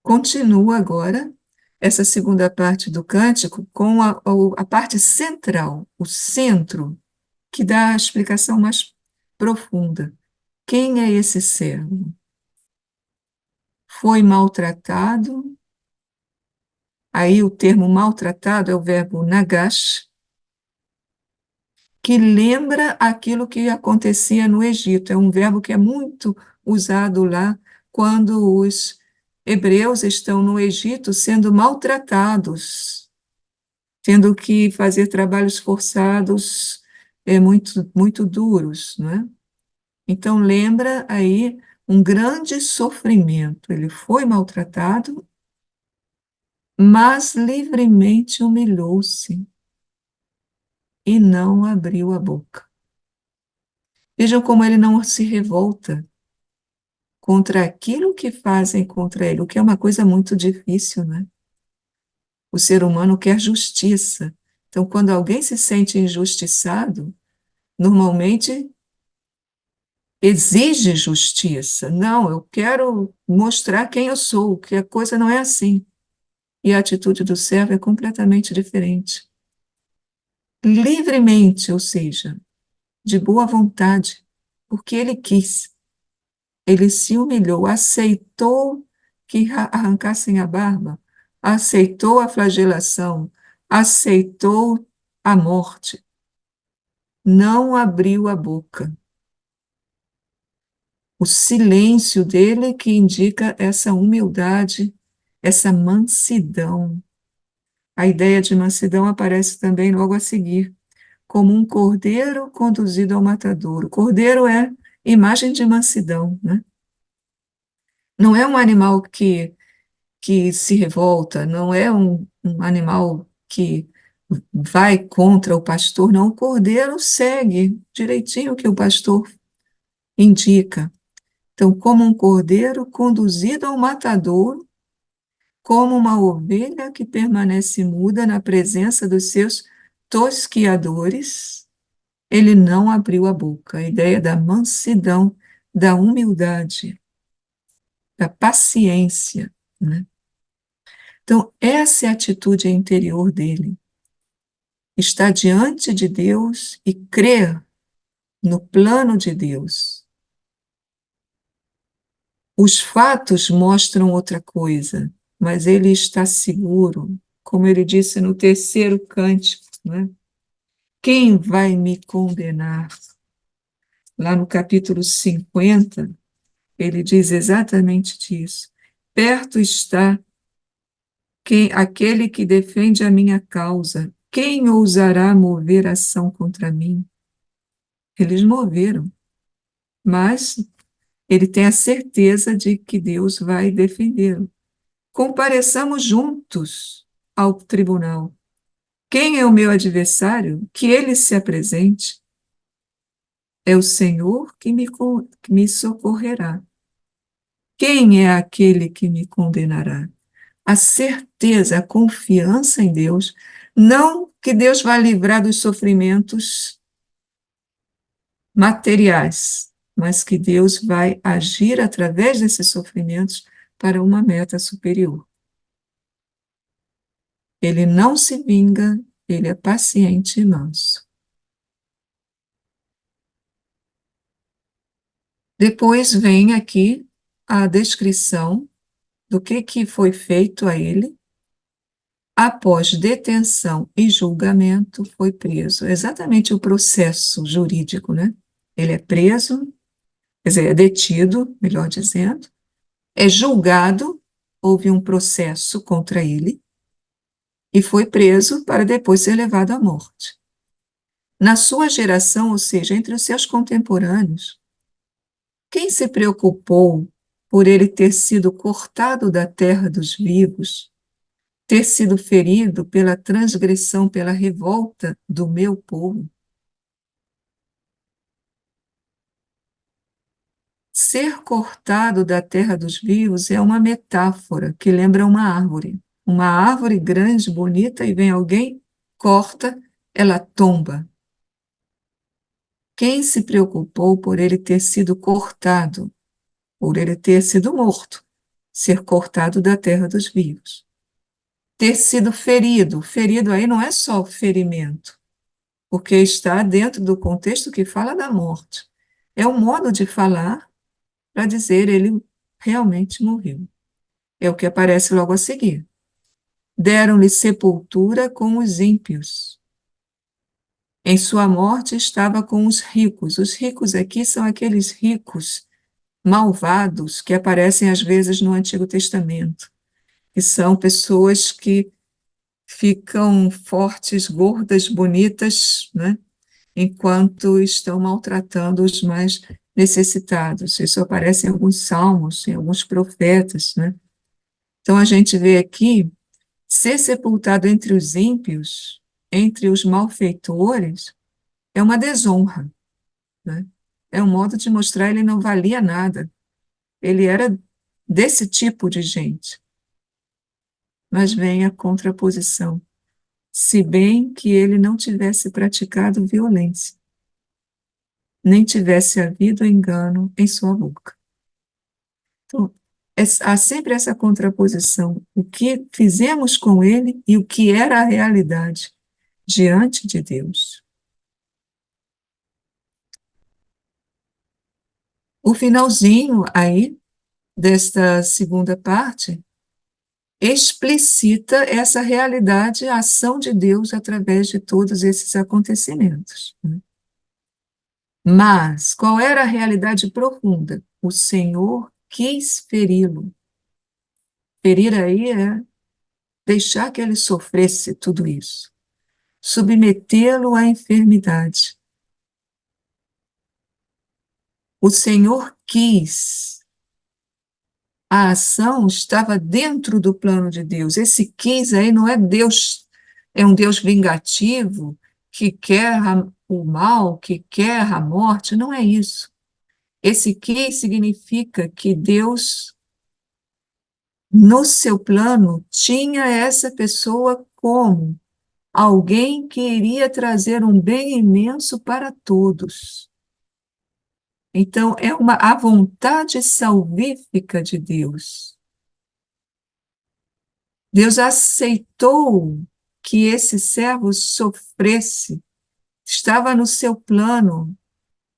[SPEAKER 1] Continua agora essa segunda parte do cântico com a parte central, o centro, que dá a explicação mais profunda. Quem é esse servo? Foi maltratado. Aí o termo maltratado é o verbo nagash, que lembra aquilo que acontecia no Egito. É um verbo que é muito usado lá quando os hebreus estão no Egito sendo maltratados, tendo que fazer trabalhos forçados muito duros, né? Então lembra aí um grande sofrimento. Ele foi maltratado, mas livremente humilhou-se e não abriu a boca. Vejam como ele não se revolta contra aquilo que fazem contra ele, o que é uma coisa muito difícil, né? O ser humano quer justiça. Então, quando alguém se sente injustiçado, normalmente exige justiça. Não, eu quero mostrar quem eu sou, que a coisa não é assim. E a atitude do servo é completamente diferente. Livremente, ou seja, de boa vontade, porque ele quis. Ele se humilhou, aceitou que arrancassem a barba, aceitou a flagelação, aceitou a morte, não abriu a boca. O silêncio dele que indica essa humildade, essa mansidão. A ideia de mansidão aparece também logo a seguir, como um cordeiro conduzido ao matadouro. O cordeiro é imagem de mansidão, né? Não é um animal que se revolta, não é um animal que vai contra o pastor, não. O cordeiro segue direitinho o que o pastor indica. Então, como um cordeiro conduzido ao matadouro, como uma ovelha que permanece muda na presença dos seus tosquiadores, ele não abriu a boca. A ideia da mansidão, da humildade, da paciência, né? Então, essa é a atitude interior dele. Está diante de Deus e crer no plano de Deus. Os fatos mostram outra coisa, mas ele está seguro, como ele disse no terceiro cântico, né? Quem vai me condenar? Lá no capítulo 50, ele diz exatamente isso. Perto está aquele que defende a minha causa. Quem ousará mover ação contra mim? Eles moveram, mas ele tem a certeza de que Deus vai defendê-lo. Compareçamos juntos ao tribunal. Quem é o meu adversário? Que ele se apresente. É o Senhor que me socorrerá. Quem é aquele que me condenará? A certeza, a confiança em Deus, não que Deus vai livrar dos sofrimentos materiais, mas que Deus vai agir através desses sofrimentos para uma meta superior. Ele não se vinga, ele é paciente e manso. Depois vem aqui a descrição do que foi feito a ele. Após detenção e julgamento, foi preso. Exatamente o processo jurídico, né? Ele é preso, quer dizer, é detido, melhor dizendo, é julgado, houve um processo contra ele, e foi preso para depois ser levado à morte. Na sua geração, ou seja, entre os seus contemporâneos, quem se preocupou por ele ter sido cortado da terra dos vivos, ter sido ferido pela transgressão, pela revolta do meu povo? Ser cortado da terra dos vivos é uma metáfora que lembra uma árvore. Uma árvore grande, bonita, e vem alguém, corta, ela tomba. Quem se preocupou por ele ter sido cortado, por ele ter sido morto, ser cortado da terra dos vivos? Ter sido ferido, ferido aí não é só ferimento, porque está dentro do contexto que fala da morte. É um modo de falar para dizer ele realmente morreu. É o que aparece logo a seguir. Deram-lhe sepultura com os ímpios. Em sua morte estava com os ricos. Os ricos aqui são aqueles ricos malvados que aparecem às vezes no Antigo Testamento, que são pessoas que ficam fortes, gordas, bonitas, né, enquanto estão maltratando os mais necessitados. Isso aparece em alguns salmos, em alguns profetas, né? Então a gente vê aqui ser sepultado entre os ímpios, entre os malfeitores, é uma desonra, né? É um modo de mostrar que ele não valia nada. Ele era desse tipo de gente. Mas vem a contraposição. Se bem que ele não tivesse praticado violência, nem tivesse havido engano em sua boca. Então, há sempre essa contraposição. O que fizemos com ele e o que era a realidade diante de Deus. O finalzinho aí desta segunda parte explicita essa realidade, a ação de Deus através de todos esses acontecimentos, né? Mas qual era a realidade profunda? O Senhor quis feri-lo. Ferir aí é deixar que ele sofresse tudo isso, submetê-lo à enfermidade. O Senhor quis. A ação estava dentro do plano de Deus. Esse quis aí não é Deus, é um Deus vingativo que quer o mal, que quer a morte, não é isso. Esse quis significa que Deus, no seu plano, tinha essa pessoa como alguém que iria trazer um bem imenso para todos. Então, é a vontade salvífica de Deus. Deus aceitou que esse servo sofresse, estava no seu plano,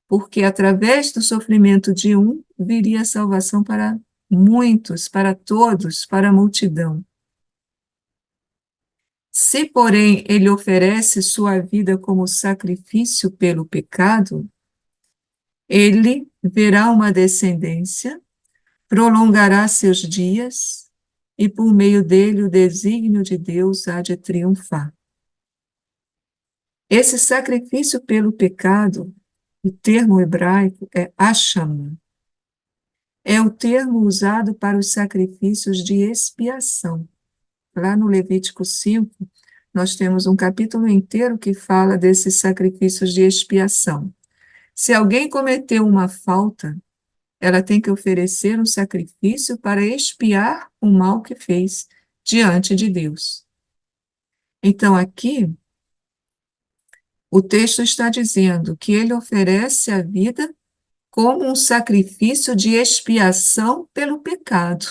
[SPEAKER 1] porque através do sofrimento de um, viria a salvação para muitos, para todos, para a multidão. Se, porém, ele oferece sua vida como sacrifício pelo pecado, ele verá uma descendência, prolongará seus dias, e por meio dele o desígnio de Deus há de triunfar. Esse sacrifício pelo pecado, o termo hebraico é asham, é o termo usado para os sacrifícios de expiação. Lá no Levítico 5, nós temos um capítulo inteiro que fala desses sacrifícios de expiação. Se alguém cometeu uma falta, ela tem que oferecer um sacrifício para expiar o mal que fez diante de Deus. Então, aqui, o texto está dizendo que ele oferece a vida como um sacrifício de expiação pelo pecado.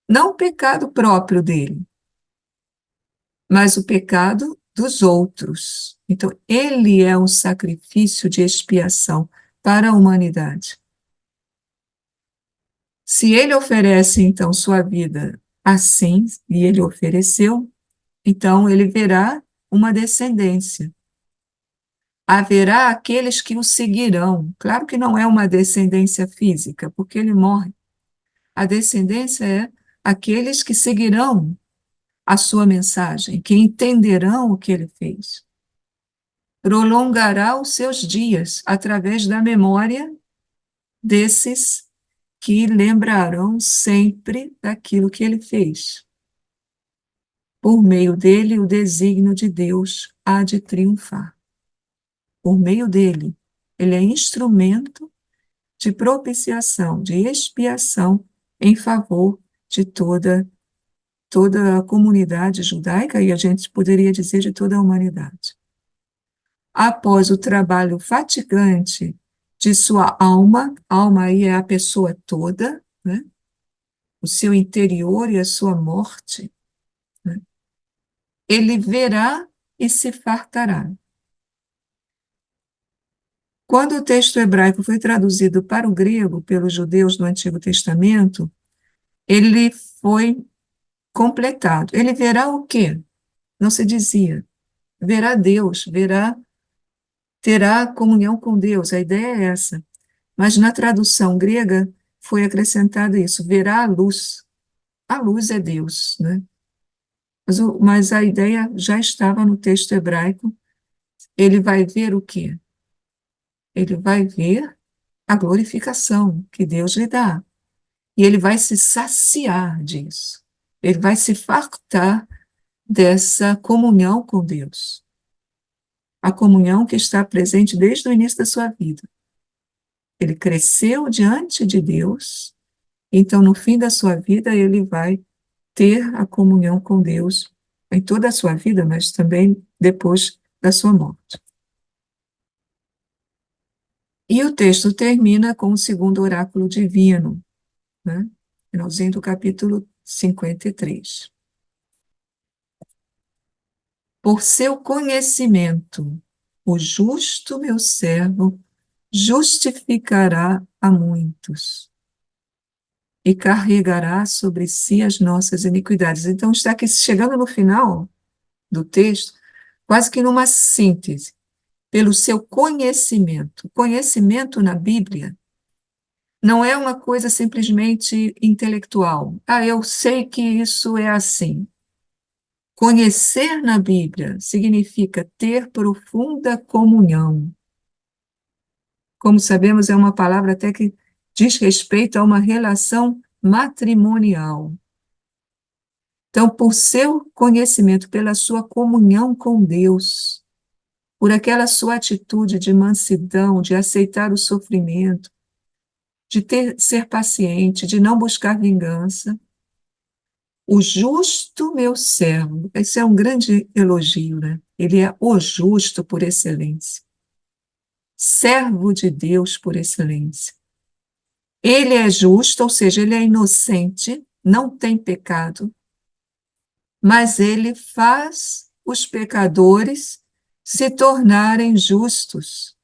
[SPEAKER 1] Não o pecado próprio dele, mas o pecado dos outros. Então, ele é um sacrifício de expiação para a humanidade. Se ele oferece, então, sua vida assim, e ele ofereceu, então ele verá uma descendência. Haverá aqueles que o seguirão. Claro que não é uma descendência física, porque ele morre. A descendência é aqueles que seguirão a sua mensagem, que entenderão o que ele fez. Prolongará os seus dias através da memória desses que lembrarão sempre daquilo que ele fez. Por meio dele, o desígnio de Deus há de triunfar. Por meio dele, ele é instrumento de propiciação, de expiação em favor de toda a comunidade judaica e a gente poderia dizer de toda a humanidade. Após o trabalho fatigante de sua alma, alma aí é a pessoa toda, né? O seu interior e a sua morte, né? Ele verá e se fartará. Quando o texto hebraico foi traduzido para o grego pelos judeus do Antigo Testamento, ele foi completado. Ele verá o quê? Não se dizia. Verá Deus, terá comunhão com Deus. A ideia é essa. Mas na tradução grega foi acrescentado isso, verá a luz. A luz é Deus, né? Mas a ideia já estava no texto hebraico. Ele vai ver o quê? Ele vai ver a glorificação que Deus lhe dá. E ele vai se saciar disso. Ele vai se fartar dessa comunhão com Deus. A comunhão que está presente desde o início da sua vida. Ele cresceu diante de Deus, então no fim da sua vida ele vai ter a comunhão com Deus em toda a sua vida, mas também depois da sua morte. E o texto termina com o segundo oráculo divino, né? Finalzinho do capítulo 53. Por seu conhecimento, o justo meu servo justificará a muitos e carregará sobre si as nossas iniquidades. Então, está aqui chegando no final do texto, quase que numa síntese, pelo seu conhecimento. Conhecimento na Bíblia não é uma coisa simplesmente intelectual. Ah, eu sei que isso é assim. Conhecer na Bíblia significa ter profunda comunhão. Como sabemos, é uma palavra até que diz respeito a uma relação matrimonial. Então, por seu conhecimento, pela sua comunhão com Deus, por aquela sua atitude de mansidão, de aceitar o sofrimento, de ser paciente, de não buscar vingança, o justo meu servo, esse é um grande elogio, né? Ele é o justo por excelência, servo de Deus por excelência. Ele é justo, ou seja, ele é inocente, não tem pecado, mas ele faz os pecadores se tornarem justos.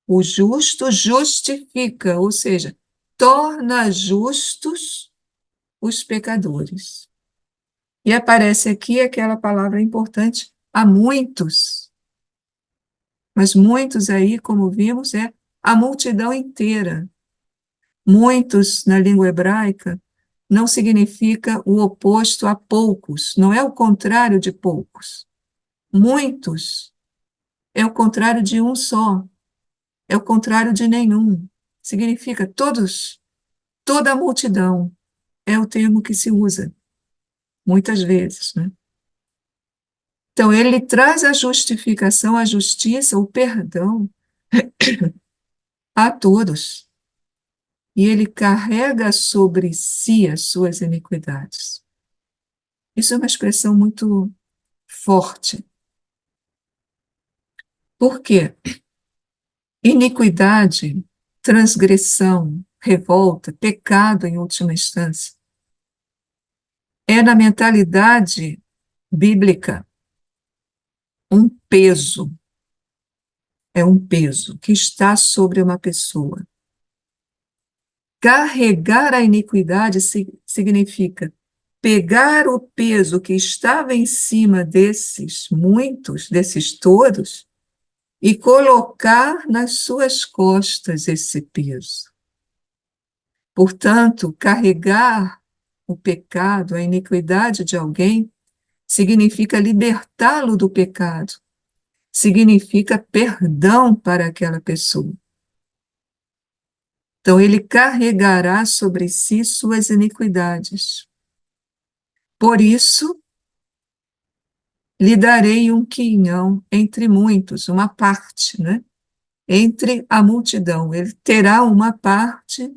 [SPEAKER 1] O justo justifica, ou seja, torna justos os pecadores. E aparece aqui aquela palavra importante, há muitos. Mas muitos aí, como vimos, é a multidão inteira. Muitos, na língua hebraica, não significa o oposto a poucos, não é o contrário de poucos. Muitos é o contrário de um só, é o contrário de nenhum. Significa todos, toda a multidão, é o termo que se usa, muitas vezes, né? Então, ele traz a justificação, a justiça, o perdão a todos. E ele carrega sobre si as suas iniquidades. Isso é uma expressão muito forte. Por quê? Iniquidade, transgressão, revolta, pecado em última instância, é na mentalidade bíblica um peso, é um peso que está sobre uma pessoa. Carregar a iniquidade significa pegar o peso que estava em cima desses muitos, desses todos, e colocar nas suas costas esse peso. Portanto, carregar o pecado, a iniquidade de alguém, significa libertá-lo do pecado, significa perdão para aquela pessoa. Então, ele carregará sobre si suas iniquidades. Por isso, lhe darei um quinhão entre muitos, uma parte, né? Entre a multidão. Ele terá uma parte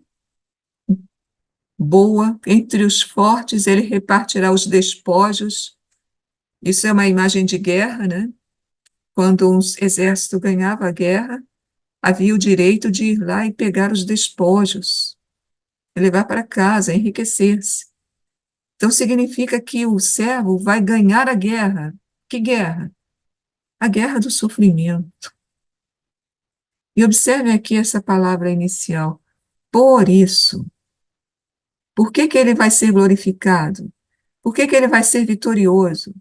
[SPEAKER 1] boa, entre os fortes, ele repartirá os despojos. Isso é uma imagem de guerra, né? Quando um exército ganhava a guerra, havia o direito de ir lá e pegar os despojos, levar para casa, enriquecer-se. Então, significa que o servo vai ganhar a guerra. Que guerra? A guerra do sofrimento. E observe aqui essa palavra inicial. Por isso. Por que que ele vai ser glorificado? Por que que ele vai ser vitorioso?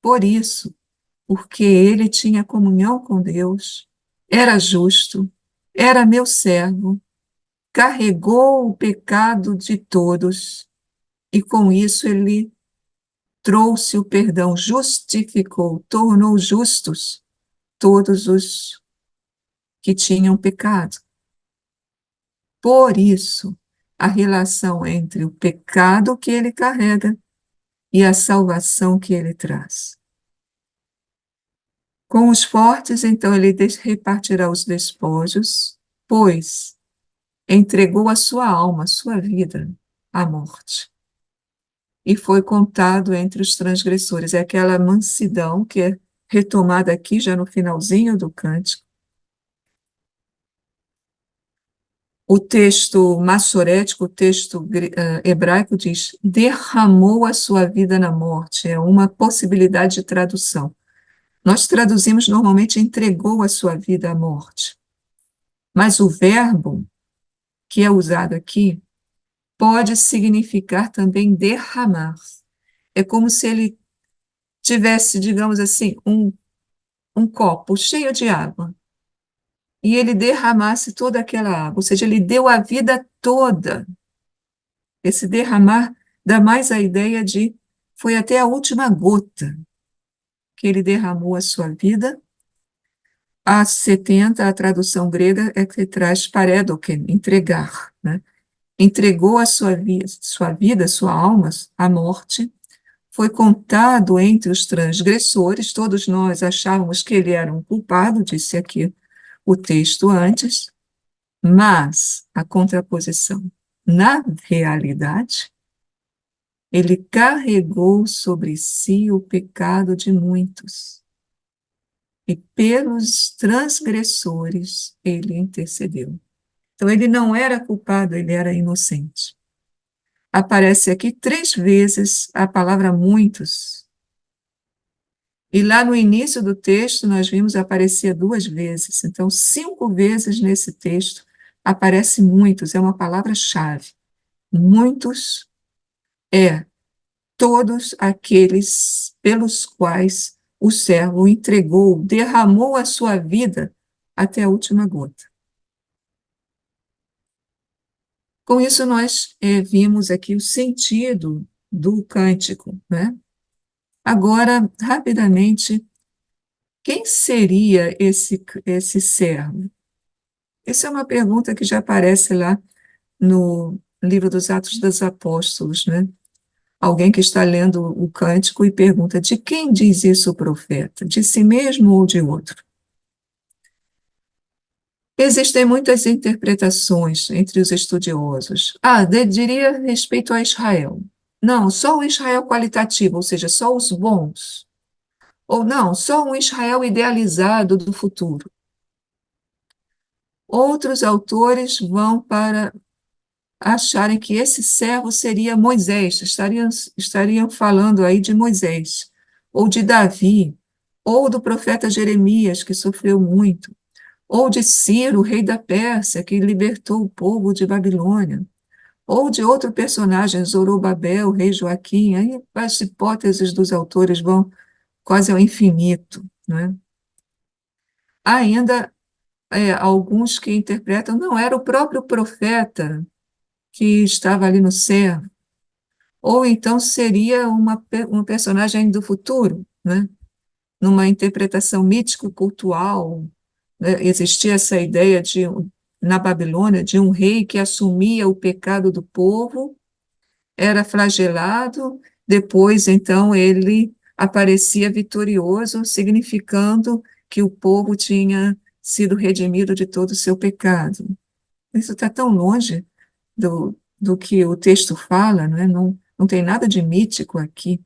[SPEAKER 1] Por isso. Porque ele tinha comunhão com Deus, era justo, era meu servo, carregou o pecado de todos, e com isso ele trouxe o perdão, justificou, tornou justos todos os que tinham pecado. Por isso, a relação entre o pecado que ele carrega e a salvação que ele traz. Com os fortes, então, ele repartirá os despojos, pois entregou a sua alma, a sua vida, à morte. E foi contado entre os transgressores. É aquela mansidão que é retomada aqui, já no finalzinho do cântico. O texto massorético, o texto hebraico diz, derramou a sua vida na morte. É uma possibilidade de tradução. Nós traduzimos normalmente entregou a sua vida à morte. Mas o verbo que é usado aqui pode significar também derramar. É como se ele tivesse, digamos assim, um copo cheio de água e ele derramasse toda aquela água, ou seja, ele deu a vida toda. Esse derramar dá mais a ideia de foi até a última gota que ele derramou a sua vida. A 70, a tradução grega é que traz paredoken, entregar, né? Entregou a sua vida, sua alma, à morte, foi contado entre os transgressores, todos nós achávamos que ele era um culpado, disse aqui o texto antes, mas a contraposição, na realidade, ele carregou sobre si o pecado de muitos, e pelos transgressores ele intercedeu. Então, ele não era culpado, ele era inocente. Aparece aqui 3 vezes a palavra muitos. E lá no início do texto, nós vimos aparecer 2 vezes. Então, 5 vezes nesse texto aparece muitos, é uma palavra-chave. Muitos é todos aqueles pelos quais o servo entregou, derramou a sua vida até a última gota. Com isso, nós vimos aqui o sentido do cântico, né? Agora, rapidamente, quem seria esse servo? Essa é uma pergunta que já aparece lá no livro dos Atos dos Apóstolos, né? Alguém que está lendo o cântico e pergunta: de quem diz isso o profeta? De si mesmo ou de outro? Existem muitas interpretações entre os estudiosos. Diria respeito a Israel. Não, só o Israel qualitativo, ou seja, só os bons. Ou não, só um Israel idealizado do futuro. Outros autores vão para acharem que esse servo seria Moisés, estariam falando aí de Moisés, ou de Davi, ou do profeta Jeremias, que sofreu muito, ou de Ciro, rei da Pérsia, que libertou o povo de Babilônia, ou de outro personagem, Zorobabel, rei Joaquim. Aí as hipóteses dos autores vão quase ao infinito, né? Há ainda alguns que interpretam, não, era o próprio profeta que estava ali no céu, ou então seria uma personagem do futuro, né? Numa interpretação mítico-cultual, né? Existia essa ideia na Babilônia, de um rei que assumia o pecado do povo, era flagelado, depois, então, ele aparecia vitorioso, significando que o povo tinha sido redimido de todo o seu pecado. Isso está tão longe do que o texto fala, não é? Não tem nada de mítico aqui.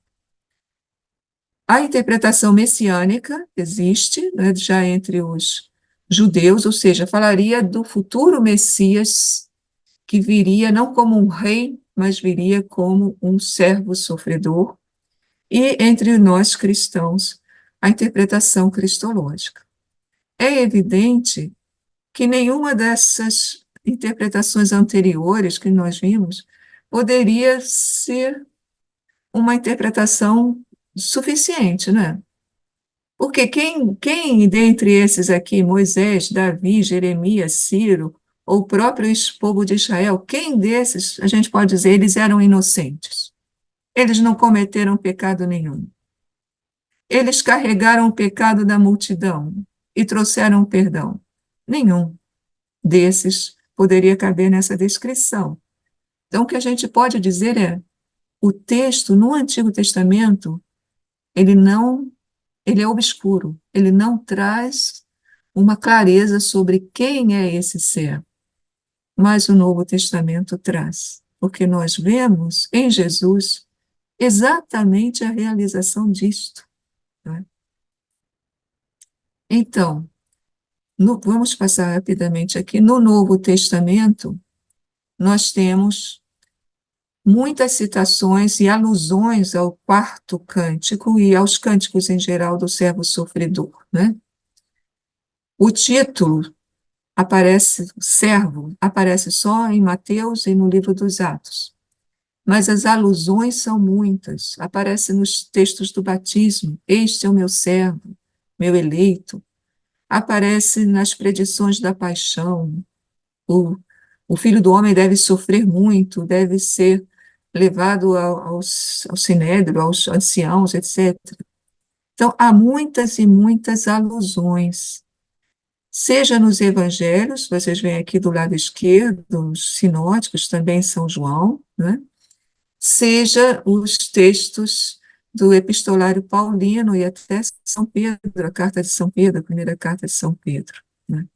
[SPEAKER 1] A interpretação messiânica existe, né, já entre os judeus, ou seja, falaria do futuro Messias que viria não como um rei, mas viria como um servo sofredor. E entre nós cristãos, a interpretação cristológica. É evidente que nenhuma dessas interpretações anteriores que nós vimos poderia ser uma interpretação suficiente, né? Porque quem dentre esses aqui, Moisés, Davi, Jeremias, Ciro, ou o próprio povo de Israel, quem desses, a gente pode dizer, eles eram inocentes? Eles não cometeram pecado nenhum. Eles carregaram o pecado da multidão e trouxeram perdão. Nenhum desses poderia caber nessa descrição. Então, o que a gente pode dizer é, o texto no Antigo Testamento, ele não, ele é obscuro, ele não traz uma clareza sobre quem é esse ser, mas o Novo Testamento traz, porque nós vemos em Jesus exatamente a realização disto, né? Então, vamos passar rapidamente aqui. No Novo Testamento, nós temos muitas citações e alusões ao quarto cântico e aos cânticos em geral do servo sofredor, né? O título servo, aparece só em Mateus e no livro dos Atos, mas as alusões são muitas. Aparece nos textos do batismo, este é o meu servo, meu eleito. Aparece nas predições da paixão, o, o filho do homem deve sofrer muito, deve ser levado ao sinédrio, aos anciãos, etc. Então, há muitas e muitas alusões, seja nos evangelhos, vocês veem aqui do lado esquerdo, os sinóticos, também São João, né? Seja os textos do epistolário paulino e até São Pedro, a carta de São Pedro, a primeira carta de São Pedro, né?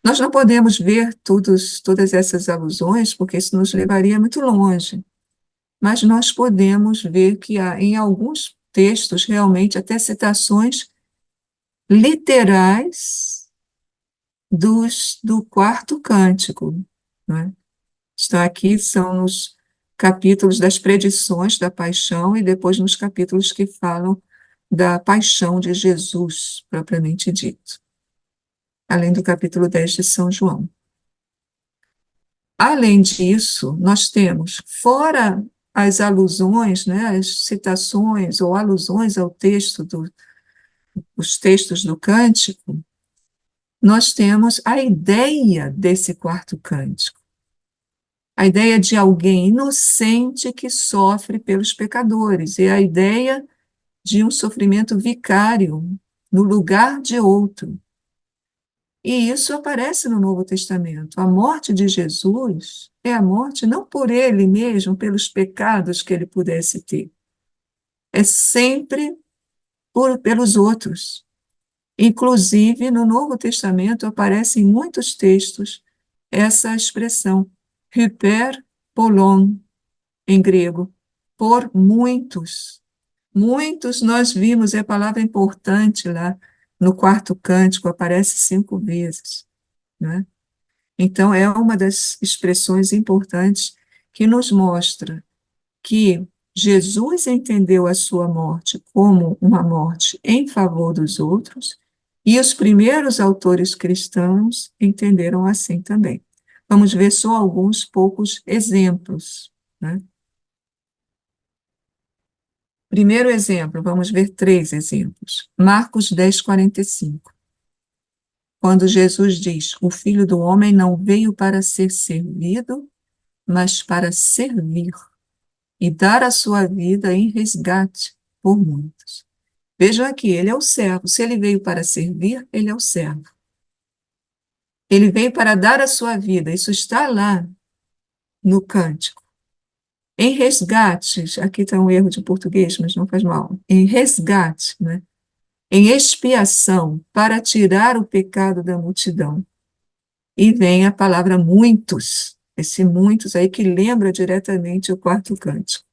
[SPEAKER 1] Nós não podemos ver todas essas alusões, porque isso nos levaria muito longe, mas nós podemos ver que há em alguns textos realmente até citações literais do quarto cântico, né? Estão aqui, são nos capítulos das predições da paixão e depois nos capítulos que falam da paixão de Jesus, propriamente dito, além do capítulo 10 de São João. Além disso, nós temos, fora as alusões, né, as citações ou alusões ao texto os textos do cântico, nós temos a ideia desse quarto cântico, a ideia de alguém inocente que sofre pelos pecadores, e a ideia de um sofrimento vicário no lugar de outro. E isso aparece no Novo Testamento. A morte de Jesus é a morte não por ele mesmo, pelos pecados que ele pudesse ter, é sempre pelos outros. Inclusive, no Novo Testamento aparece em muitos textos essa expressão, hyper polon, em grego, por muitos. Muitos nós vimos, é a palavra importante lá no quarto cântico, aparece 5 vezes, né? Então, é uma das expressões importantes que nos mostra que Jesus entendeu a sua morte como uma morte em favor dos outros, e os primeiros autores cristãos entenderam assim também. Vamos ver só alguns poucos exemplos, né? Primeiro exemplo, vamos ver 3 exemplos. Marcos 10, 45. Quando Jesus diz: o Filho do Homem não veio para ser servido, mas para servir. e dar a sua vida em resgate por muitos. Vejam aqui, ele é o servo. Se ele veio para servir, ele é o servo. Ele veio para dar a sua vida. Isso está lá no cântico. Em resgate, aqui está um erro de português, mas não faz mal. Em resgate, né? Em expiação, para tirar o pecado da multidão. E vem a palavra muitos, esse muitos aí que lembra diretamente o quarto cântico.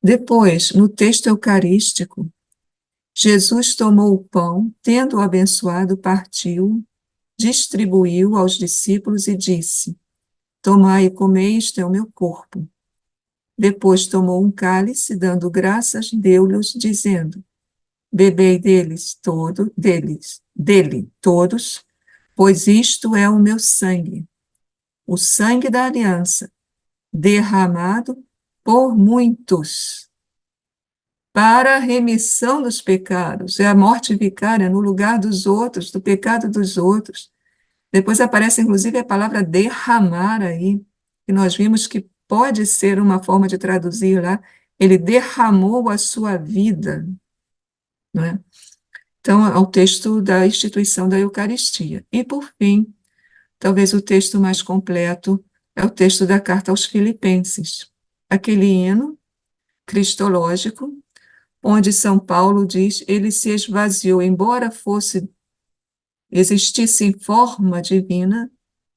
[SPEAKER 1] Depois, no texto eucarístico, Jesus tomou o pão, tendo-o abençoado, partiu, distribuiu aos discípulos e disse: Tomai e comei, isto é o meu corpo. Depois tomou um cálice, dando graças, deu-lhes, dizendo: Bebei dele todos, pois isto é o meu sangue, o sangue da aliança, derramado por muitos, para a remissão dos pecados. É a morte vicária no lugar dos outros, do pecado dos outros. Depois aparece, inclusive, a palavra derramar aí, que nós vimos que pode ser uma forma de traduzir lá. Ele derramou a sua vida, não é? Então, ao texto da instituição da Eucaristia. E, por fim, talvez o texto mais completo é o texto da carta aos Filipenses, aquele hino cristológico, onde São Paulo diz: ele se esvaziou, embora existisse em forma divina,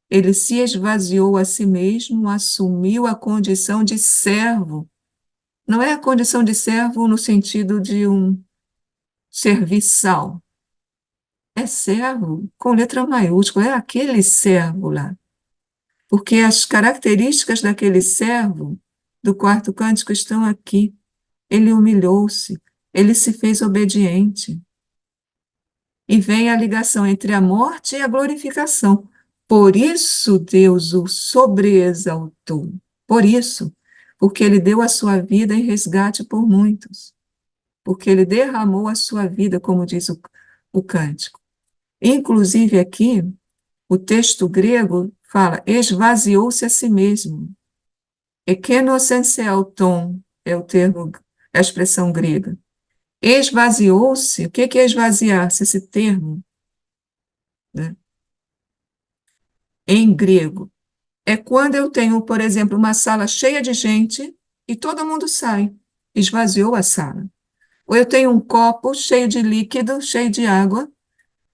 [SPEAKER 1] ele se esvaziou a si mesmo, assumiu a condição de servo. Não é a condição de servo no sentido de um serviçal, é servo com letra maiúscula, é aquele servo lá. Porque as características daquele servo do quarto cântico estão aqui. Ele humilhou-se, ele se fez obediente. E vem a ligação entre a morte e a glorificação. Por isso Deus o sobreexaltou. Por isso, porque ele deu a sua vida em resgate por muitos. Porque ele derramou a sua vida, como diz o cântico. Inclusive aqui, o texto grego fala, esvaziou-se a si mesmo. Ekenosenseauton é o termo, é a expressão grega. Esvaziou-se, o que é esvaziar-se, esse termo, né, em grego? É quando eu tenho, por exemplo, uma sala cheia de gente e todo mundo sai, esvaziou a sala. Ou eu tenho um copo cheio de líquido, cheio de água,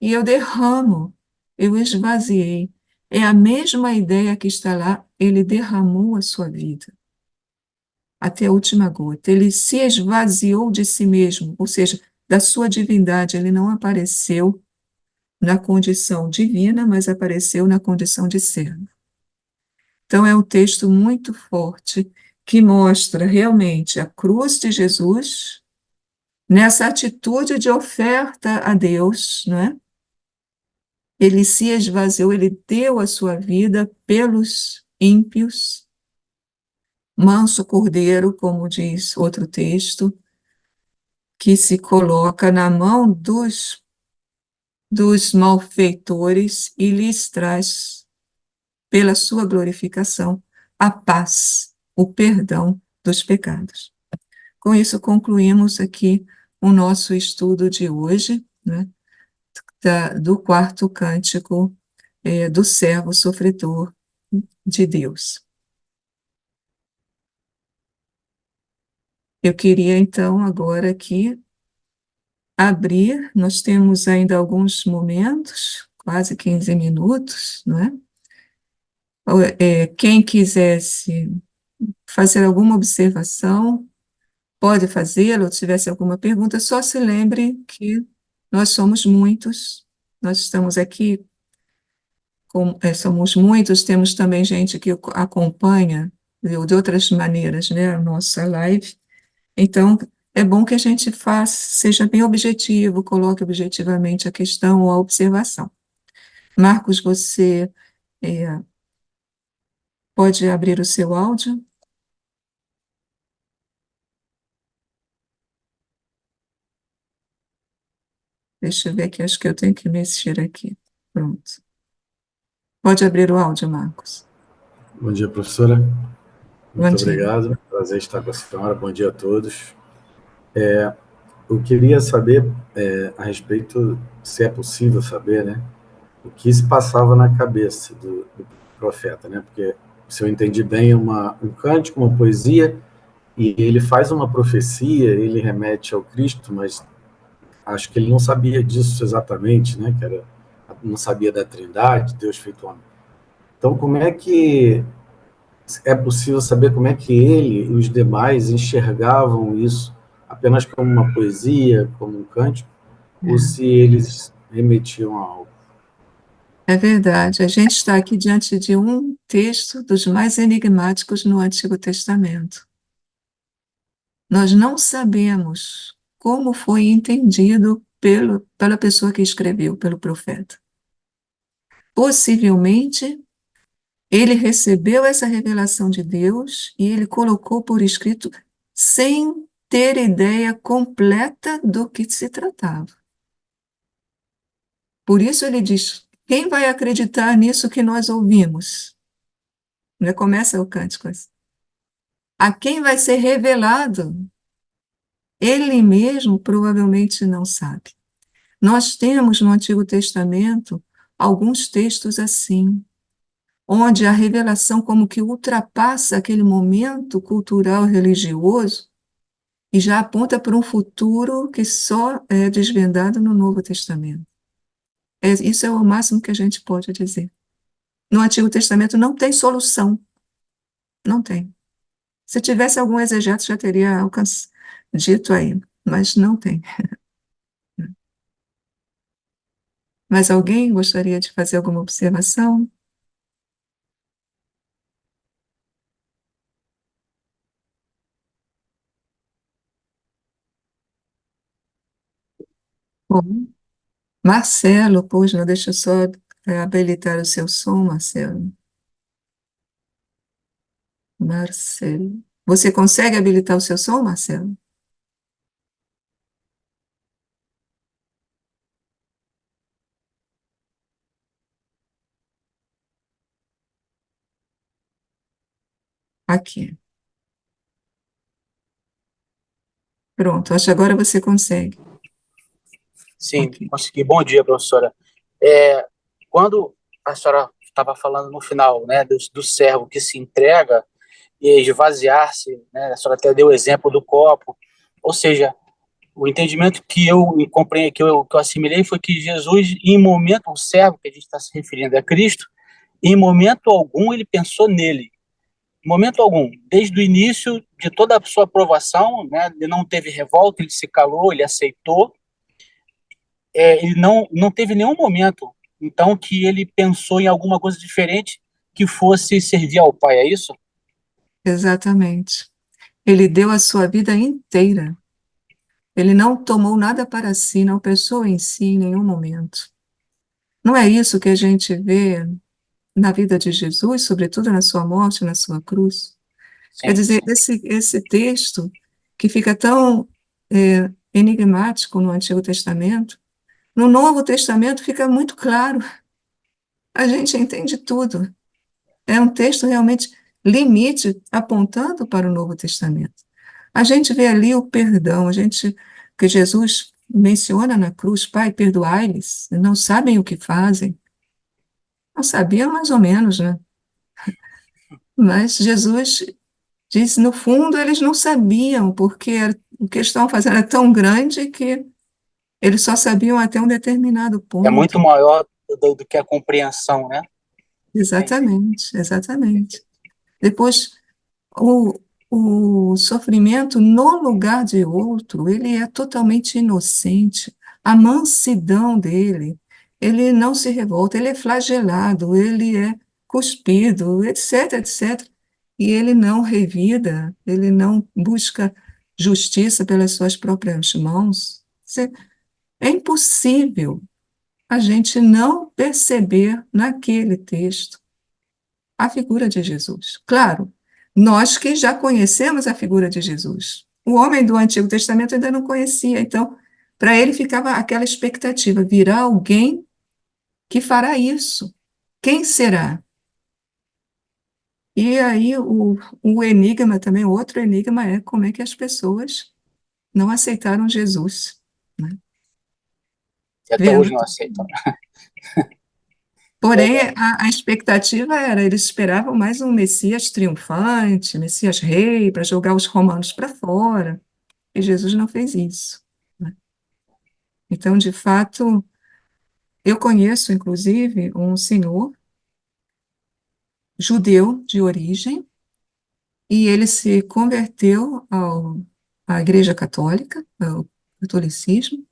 [SPEAKER 1] e eu derramo, eu esvaziei. É a mesma ideia que está lá, ele derramou a sua vida até a última gota. Ele se esvaziou de si mesmo, ou seja, da sua divindade. Ele não apareceu na condição divina, mas apareceu na condição de servo. Então, é um texto muito forte que mostra realmente a cruz de Jesus nessa atitude de oferta a Deus, não é? Ele se esvaziou, ele deu a sua vida pelos ímpios, manso cordeiro, como diz outro texto, que se coloca na mão dos malfeitores e lhes traz, pela sua glorificação, a paz, o perdão dos pecados. Com isso, concluímos aqui o nosso estudo de hoje, né, do quarto cântico do servo sofredor de Deus. Eu queria, então, agora aqui abrir, nós temos ainda alguns momentos, quase 15 minutos, não é? Quem quisesse fazer alguma observação, pode fazê-lo, ou tivesse alguma pergunta, só se lembre que nós somos muitos, nós estamos aqui, somos muitos, temos também gente que acompanha de outras maneiras, né, a nossa live, então é bom que a gente faça, seja bem objetivo, coloque objetivamente a questão ou a observação. Marcos, você pode abrir o seu áudio? Deixa eu ver aqui, acho que eu tenho que mexer aqui. Pronto. Pode abrir o áudio, Marcos.
[SPEAKER 2] Bom dia, professora.
[SPEAKER 1] Bom
[SPEAKER 2] Muito
[SPEAKER 1] dia.
[SPEAKER 2] obrigado. prazer estar com a senhora. Bom dia a todos. Eu queria saber a respeito, se é possível saber, né, o que se passava na cabeça do profeta, né? Porque, se eu entendi bem, é um cântico, uma poesia, e ele faz uma profecia, ele remete ao Cristo, mas acho que ele não sabia disso exatamente, né? Não sabia da Trindade, Deus feito homem. Então, como é que é possível saber como é que ele e os demais enxergavam isso apenas como uma poesia, como um cântico, ou se eles remetiam a algo?
[SPEAKER 1] É verdade. A gente está aqui diante de um texto dos mais enigmáticos no Antigo Testamento. Nós não sabemos como foi entendido pela pessoa que escreveu, pelo profeta. Possivelmente, ele recebeu essa revelação de Deus e ele colocou por escrito sem ter ideia completa do que se tratava. Por isso ele diz: quem vai acreditar nisso que nós ouvimos? Já começa o cântico assim. A quem vai ser revelado? Ele mesmo provavelmente não sabe. Nós temos no Antigo Testamento alguns textos assim, onde a revelação como que ultrapassa aquele momento cultural religioso e já aponta para um futuro que só é desvendado no Novo Testamento. Isso é o máximo que a gente pode dizer. No Antigo Testamento não tem solução, não tem. Se tivesse algum exegeta, já teria dito aí, mas não tem. Mas alguém gostaria de fazer alguma observação? Bom, Marcelo, pois não, deixa eu só habilitar o seu som, Marcelo. Marcelo. Você consegue habilitar o seu som, Marcelo? Aqui. Pronto, acho que agora você consegue.
[SPEAKER 3] Sim,
[SPEAKER 1] Ok.
[SPEAKER 3] consegui. Bom dia, professora. Quando a senhora estava falando no final, né, do servo que se entrega e esvaziar-se, né, a senhora até deu o exemplo do copo, ou seja, o entendimento que eu compreendi, que eu assimilei foi que Jesus, em momento, o servo que a gente está se referindo a Cristo, em momento algum ele pensou nele, em momento algum, desde o início de toda a sua aprovação, né, ele não teve revolta, ele se calou, ele aceitou, ele não teve nenhum momento, então, que ele pensou em alguma coisa diferente que fosse servir ao Pai, é isso?
[SPEAKER 1] Exatamente. Ele deu a sua vida inteira. Ele não tomou nada para si, não pensou em si em nenhum momento. Não é isso que a gente vê na vida de Jesus, sobretudo na sua morte, na sua cruz? Quer
[SPEAKER 3] Sim,
[SPEAKER 1] dizer,
[SPEAKER 3] sim.
[SPEAKER 1] esse texto que fica tão enigmático no Antigo Testamento, no Novo Testamento fica muito claro. A gente entende tudo. É um texto realmente limite, apontando para o Novo Testamento. A gente vê ali o perdão, que Jesus menciona na cruz: Pai, perdoai-lhes, não sabem o que fazem. Não sabiam mais ou menos, né? Mas Jesus diz, no fundo, eles não sabiam, porque o que eles estavam fazendo era tão grande que eles só sabiam até um determinado
[SPEAKER 3] É muito
[SPEAKER 1] ponto.
[SPEAKER 3] maior do que a compreensão, né? Entendi.
[SPEAKER 1] Exatamente, exatamente. Depois, O, o sofrimento no lugar de outro, ele é totalmente inocente. A mansidão dele, ele não se revolta, ele é flagelado, ele é cuspido, etc, etc. E ele não revida, ele não busca justiça pelas suas próprias mãos. É impossível a gente não perceber naquele texto a figura de Jesus. Claro, nós que já conhecemos a figura de Jesus. O homem do Antigo Testamento ainda não conhecia, então, para ele ficava aquela expectativa: virá alguém que fará isso. Quem será? E aí o enigma também, outro enigma é como é que as pessoas não aceitaram Jesus, né?
[SPEAKER 3] E até
[SPEAKER 1] Vendo.
[SPEAKER 3] hoje não aceitam.
[SPEAKER 1] Porém,
[SPEAKER 3] Verdade.
[SPEAKER 1] a expectativa era, eles esperavam mais um Messias triunfante, Messias rei, para jogar os romanos para fora, e Jesus não fez isso, né? Então, de fato, eu conheço, inclusive, um senhor judeu de origem, e ele se converteu à Igreja Católica, ao catolicismo,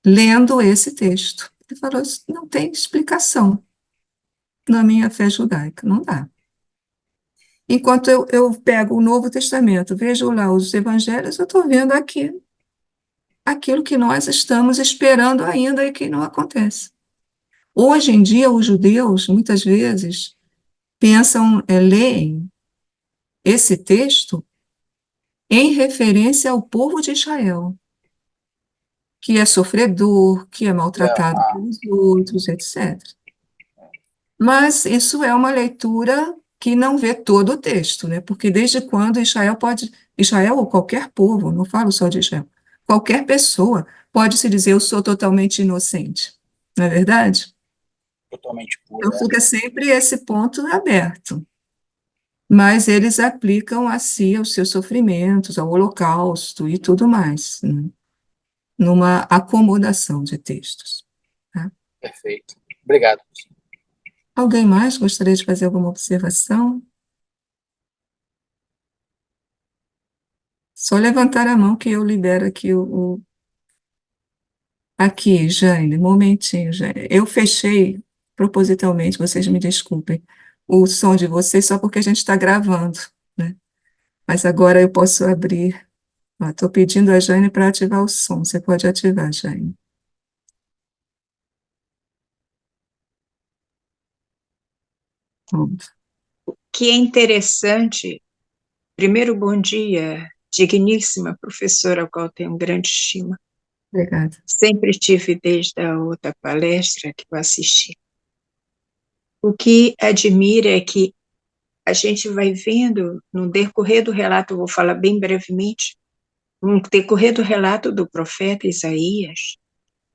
[SPEAKER 1] lendo esse texto. Ele falou, isso não tem explicação na minha fé judaica, não dá. Enquanto eu pego o Novo Testamento, vejo lá os evangelhos, eu estou vendo aqui aquilo que nós estamos esperando ainda e que não acontece. Hoje em dia, os judeus, muitas vezes, pensam, leem esse texto em referência ao povo de Israel, que é sofredor, que é maltratado pelos outros, etc. Mas isso é uma leitura que não vê todo o texto, né? Porque desde quando Israel ou qualquer povo, não falo só de Israel, qualquer pessoa pode se dizer eu sou totalmente inocente, não é verdade?
[SPEAKER 3] Totalmente puro,
[SPEAKER 1] Então fica sempre esse ponto aberto. Mas eles aplicam a si os seus sofrimentos, ao holocausto e tudo mais, né? Numa acomodação de textos, tá?
[SPEAKER 3] perfeito. Obrigado.
[SPEAKER 1] Alguém mais gostaria de fazer alguma observação? Só levantar a mão que eu libero aqui aqui, Jane, momentinho, Jane. Eu fechei propositalmente, vocês me desculpem, o som de vocês só porque a gente está gravando, né? Mas agora eu posso abrir. Estou pedindo a Jane para ativar o som. Você pode ativar, Jane. Pronto.
[SPEAKER 4] Que é interessante. Primeiro, bom dia, digníssima professora, ao qual tenho grande estima.
[SPEAKER 1] Obrigada.
[SPEAKER 4] Sempre tive desde a outra palestra que eu assisti. O que admira é que a gente vai vendo, no decorrer do relato, eu vou falar bem brevemente, no decorrer do relato do profeta Isaías,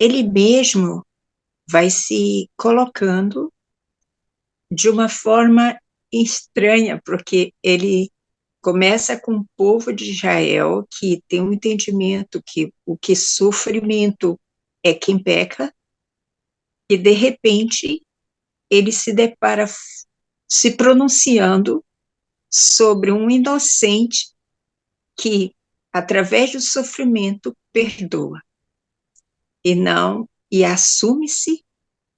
[SPEAKER 4] ele mesmo vai se colocando de uma forma estranha, porque ele começa com o povo de Israel, que tem um entendimento que o que sofrimento é quem peca, e de repente ele se depara se pronunciando sobre um inocente que, através do sofrimento, perdoa, e não, e assume-se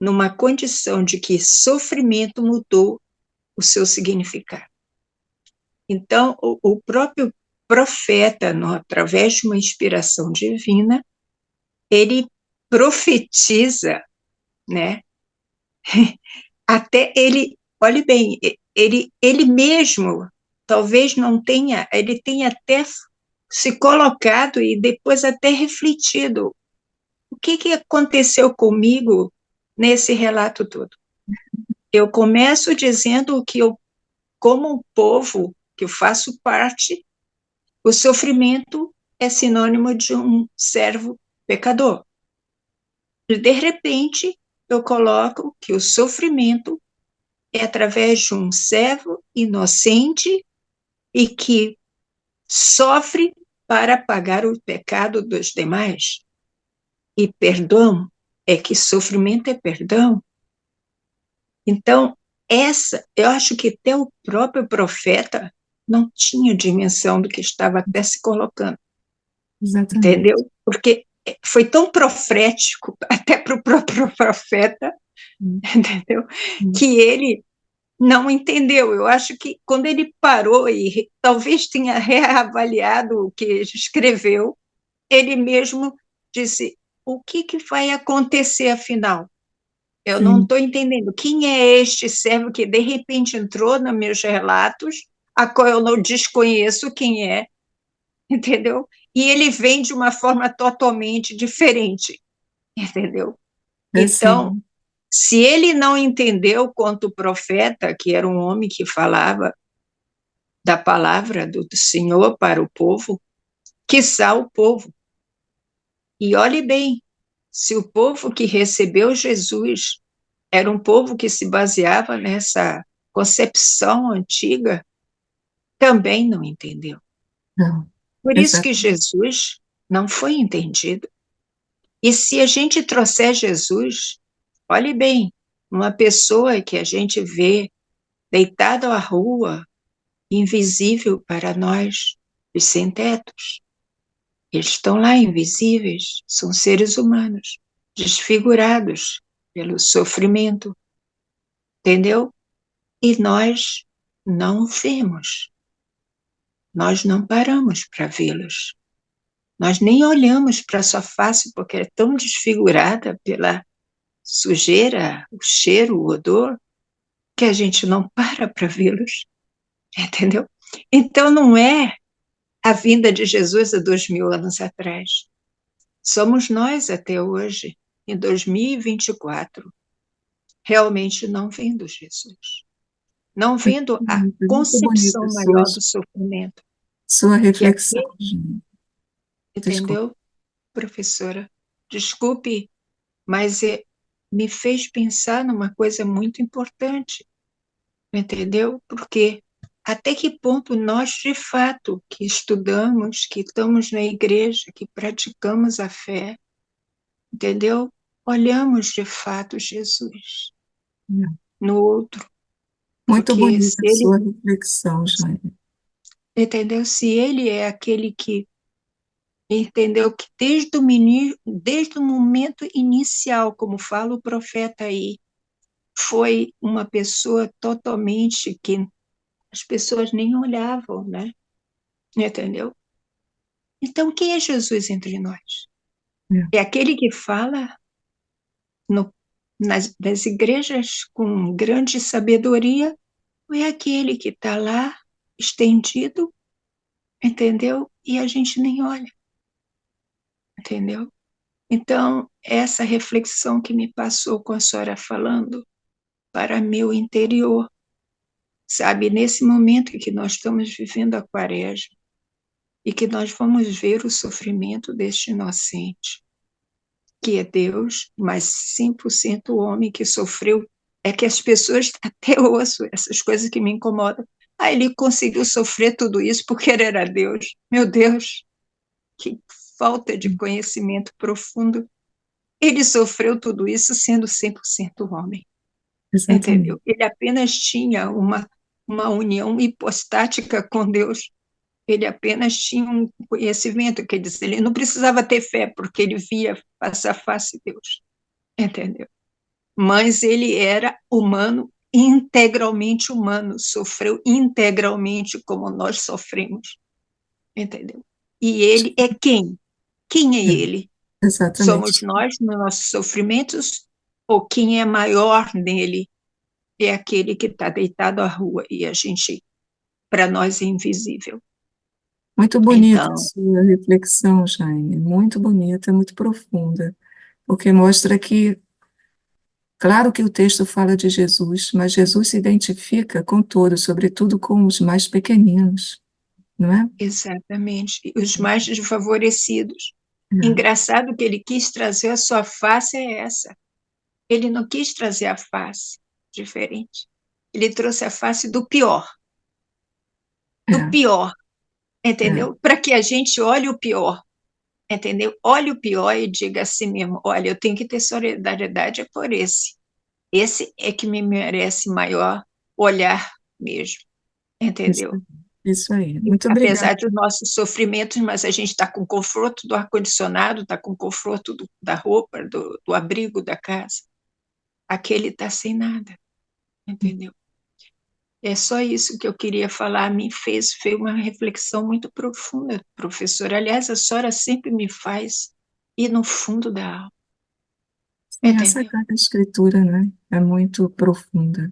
[SPEAKER 4] numa condição de que sofrimento mudou o seu significado. Então, o próprio profeta, através de uma inspiração divina, ele profetiza, né? Até ele, olhe bem, ele mesmo talvez não tenha, ele tenha até se colocado e depois até refletido o que aconteceu comigo nesse relato todo. Eu começo dizendo que eu, como um povo que eu faço parte, o sofrimento é sinônimo de um servo pecador. E, de repente, eu coloco que o sofrimento é através de um servo inocente e que sofre para pagar o pecado dos demais. E perdão é que sofrimento é perdão. Então, eu acho que até o próprio profeta não tinha dimensão do que estava até se colocando.
[SPEAKER 1] Exatamente.
[SPEAKER 4] Entendeu? Porque foi tão profético até para o próprio profeta, entendeu? Que ele não entendeu. Eu acho que quando ele parou e talvez tenha reavaliado o que escreveu, ele mesmo disse: o que vai acontecer afinal? Eu não estou entendendo. Quem é este servo que de repente entrou nos meus relatos, a qual eu não desconheço quem é, entendeu? E ele vem de uma forma totalmente diferente, entendeu? Então,
[SPEAKER 1] Assim,
[SPEAKER 4] Se ele não entendeu quanto o profeta, que era um homem que falava da palavra do Senhor para o povo, quiçá o povo. E olhe bem, se o povo que recebeu Jesus era um povo que se baseava nessa concepção antiga, também não entendeu.
[SPEAKER 1] Não,
[SPEAKER 4] Por isso que
[SPEAKER 1] exato.
[SPEAKER 4] Jesus não foi entendido. E se a gente trouxer Jesus, olhe bem, uma pessoa que a gente vê deitada à rua, invisível para nós, os sem-tetos, eles estão lá invisíveis, são seres humanos, desfigurados pelo sofrimento, entendeu? E nós não vemos, nós não paramos para vê-los. Nós nem olhamos para sua face porque é tão desfigurada pela sujeira, o cheiro, o odor, que a gente não para vê-los, entendeu? Então não é a vinda de Jesus há 2000 anos atrás. Somos nós até hoje, em 2024, realmente não vendo Jesus, não vendo a
[SPEAKER 1] Muito bonita
[SPEAKER 4] concepção maior do sofrimento.
[SPEAKER 1] sua
[SPEAKER 4] Que
[SPEAKER 1] reflexão,
[SPEAKER 4] aqui,
[SPEAKER 1] Jane. Desculpa.
[SPEAKER 4] entendeu, professora? Desculpe, mas me fez pensar numa coisa muito importante, entendeu? Porque até que ponto nós, de fato, que estudamos, que estamos na igreja, que praticamos a fé, entendeu? Olhamos de fato Jesus no outro,
[SPEAKER 1] Muito
[SPEAKER 4] porque se
[SPEAKER 1] bonita a
[SPEAKER 4] ele,
[SPEAKER 1] sua reflexão, Jane.
[SPEAKER 4] entendeu? Se ele é aquele que entendeu que desde o momento inicial, como fala o profeta aí, foi uma pessoa totalmente que as pessoas nem olhavam, né? Entendeu? Então, quem é Jesus entre nós?
[SPEAKER 1] É,
[SPEAKER 4] É aquele que fala nas igrejas com grande sabedoria, ou é aquele que está lá, estendido, entendeu? E a gente nem olha, entendeu? Então, essa reflexão que me passou com a senhora falando para meu interior, sabe? Nesse momento em que nós estamos vivendo a quaresma e que nós vamos ver o sofrimento deste inocente, que é Deus, mas 100% homem que sofreu. É que as pessoas, até ouço essas coisas que me incomodam. Ah, ele conseguiu sofrer tudo isso porque ele era Deus. Meu Deus, que falta de conhecimento profundo. Ele sofreu tudo isso sendo 100% homem,
[SPEAKER 1] exatamente.
[SPEAKER 4] entendeu? Ele apenas tinha uma união hipostática com Deus. Ele apenas tinha um conhecimento, quer dizer, ele não precisava ter fé, porque ele via face a face Deus, entendeu? Mas ele era humano, integralmente humano, sofreu integralmente como nós sofremos, entendeu? E ele é quem? Quem é
[SPEAKER 1] É,
[SPEAKER 4] ele? Somos
[SPEAKER 1] exatamente.
[SPEAKER 4] nós nos nossos sofrimentos ou quem é maior nele é aquele que está deitado à rua e a gente, para nós, é invisível.
[SPEAKER 1] Muito bonita a
[SPEAKER 4] Então,
[SPEAKER 1] sua reflexão, Jane. Muito bonita, muito profunda, porque mostra que, claro que o texto fala de Jesus, mas Jesus se identifica com todos, sobretudo com os mais pequeninos, não é?
[SPEAKER 4] exatamente, os mais desfavorecidos.
[SPEAKER 1] É,
[SPEAKER 4] Engraçado que ele quis trazer a sua face é essa. Ele não quis trazer a face diferente. Ele trouxe a face do
[SPEAKER 1] é,
[SPEAKER 4] pior,
[SPEAKER 1] é,
[SPEAKER 4] entendeu? Para que a gente olhe o pior, entendeu? Olhe o pior e diga assim mesmo, olha, eu tenho que ter solidariedade por esse. Esse é que me merece maior olhar mesmo,
[SPEAKER 1] isso,
[SPEAKER 4] entendeu?
[SPEAKER 1] isso aí. Muito
[SPEAKER 4] Apesar
[SPEAKER 1] obrigada.
[SPEAKER 4] dos nossos sofrimentos, mas a gente está com conforto do ar-condicionado, está com conforto da roupa, do abrigo da casa. Aquele está sem nada, entendeu? É só isso que eu queria falar. Me fez uma reflexão muito profunda, professora. Aliás, a senhora sempre me faz ir no fundo da alma,
[SPEAKER 1] E a
[SPEAKER 4] entendeu?
[SPEAKER 1] Sagrada Escritura, né? É muito profunda.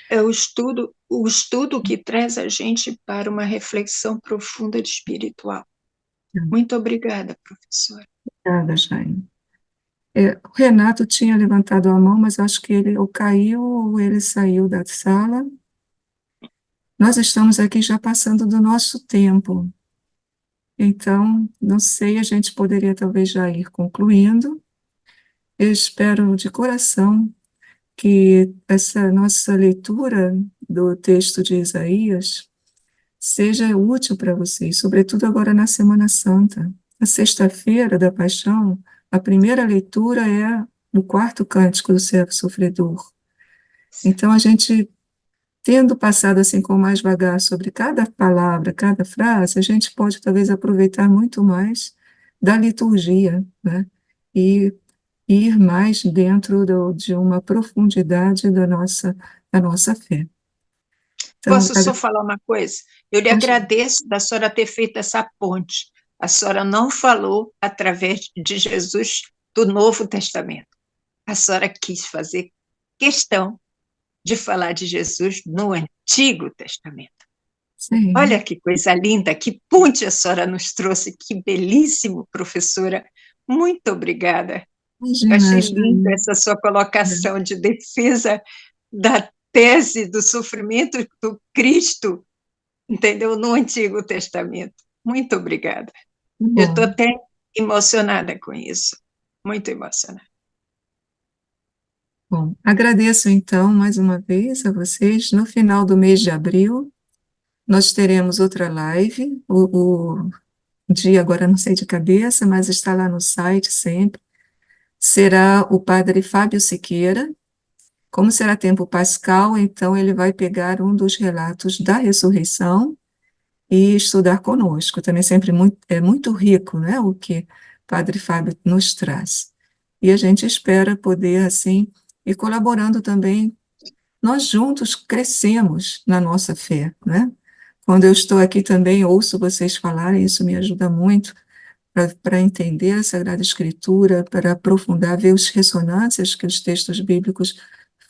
[SPEAKER 4] É o estudo que traz a gente para uma reflexão profunda de espiritual. Muito obrigada, professora.
[SPEAKER 1] Obrigada, Jane. O Renato tinha levantado a mão, mas acho que ele ou caiu ou ele saiu da sala. Nós estamos aqui já passando do nosso tempo. Então, não sei, a gente poderia talvez já ir concluindo. Eu espero de coração que essa nossa leitura do texto de Isaías seja útil para vocês, sobretudo agora na Semana Santa. Na sexta-feira da Paixão, a primeira leitura é no quarto cântico do servo sofredor. Então, a gente, tendo passado assim com mais vagar sobre cada palavra, cada frase, a gente pode talvez aproveitar muito mais da liturgia, né? E ir mais dentro de uma profundidade da nossa fé. Então,
[SPEAKER 4] Posso só falar uma coisa? Eu lhe
[SPEAKER 1] pode-
[SPEAKER 4] agradeço da senhora ter feito essa ponte. A senhora não falou através de Jesus do Novo Testamento. A senhora quis fazer questão de falar de Jesus no Antigo Testamento.
[SPEAKER 1] sim,
[SPEAKER 4] Olha que coisa linda, que ponte a senhora nos trouxe, que belíssimo, professora. Muito obrigada. Eu
[SPEAKER 1] imagina,
[SPEAKER 4] achei linda
[SPEAKER 1] Jair.
[SPEAKER 4] essa sua colocação de defesa da tese do sofrimento do Cristo, entendeu? No Antigo Testamento. Muito obrigada.
[SPEAKER 1] Que
[SPEAKER 4] Eu estou
[SPEAKER 1] bom.
[SPEAKER 4] até emocionada com isso. Muito emocionada.
[SPEAKER 1] Bom, agradeço então mais uma vez a vocês. No final do mês de abril, nós teremos outra live. O dia agora não sei de cabeça, mas está lá no site sempre. Será o padre Fábio Siqueira. Como será tempo pascal, então ele vai pegar um dos relatos da ressurreição e estudar conosco. Também sempre é muito rico, né, o que Padre Fábio nos traz. E a gente espera poder, assim, ir colaborando também. Nós juntos crescemos na nossa fé, né? Quando eu estou aqui também, ouço vocês falarem, isso me ajuda muito para entender a Sagrada Escritura, para aprofundar, ver as ressonâncias que os textos bíblicos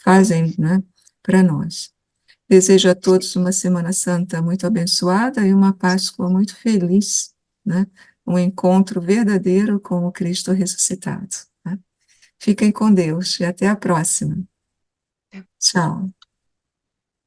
[SPEAKER 1] fazem, né, para nós. Desejo a todos uma Semana Santa muito abençoada e uma Páscoa muito feliz, né? Um encontro verdadeiro com o Cristo ressuscitado, né? Fiquem com Deus e até a próxima. Tchau.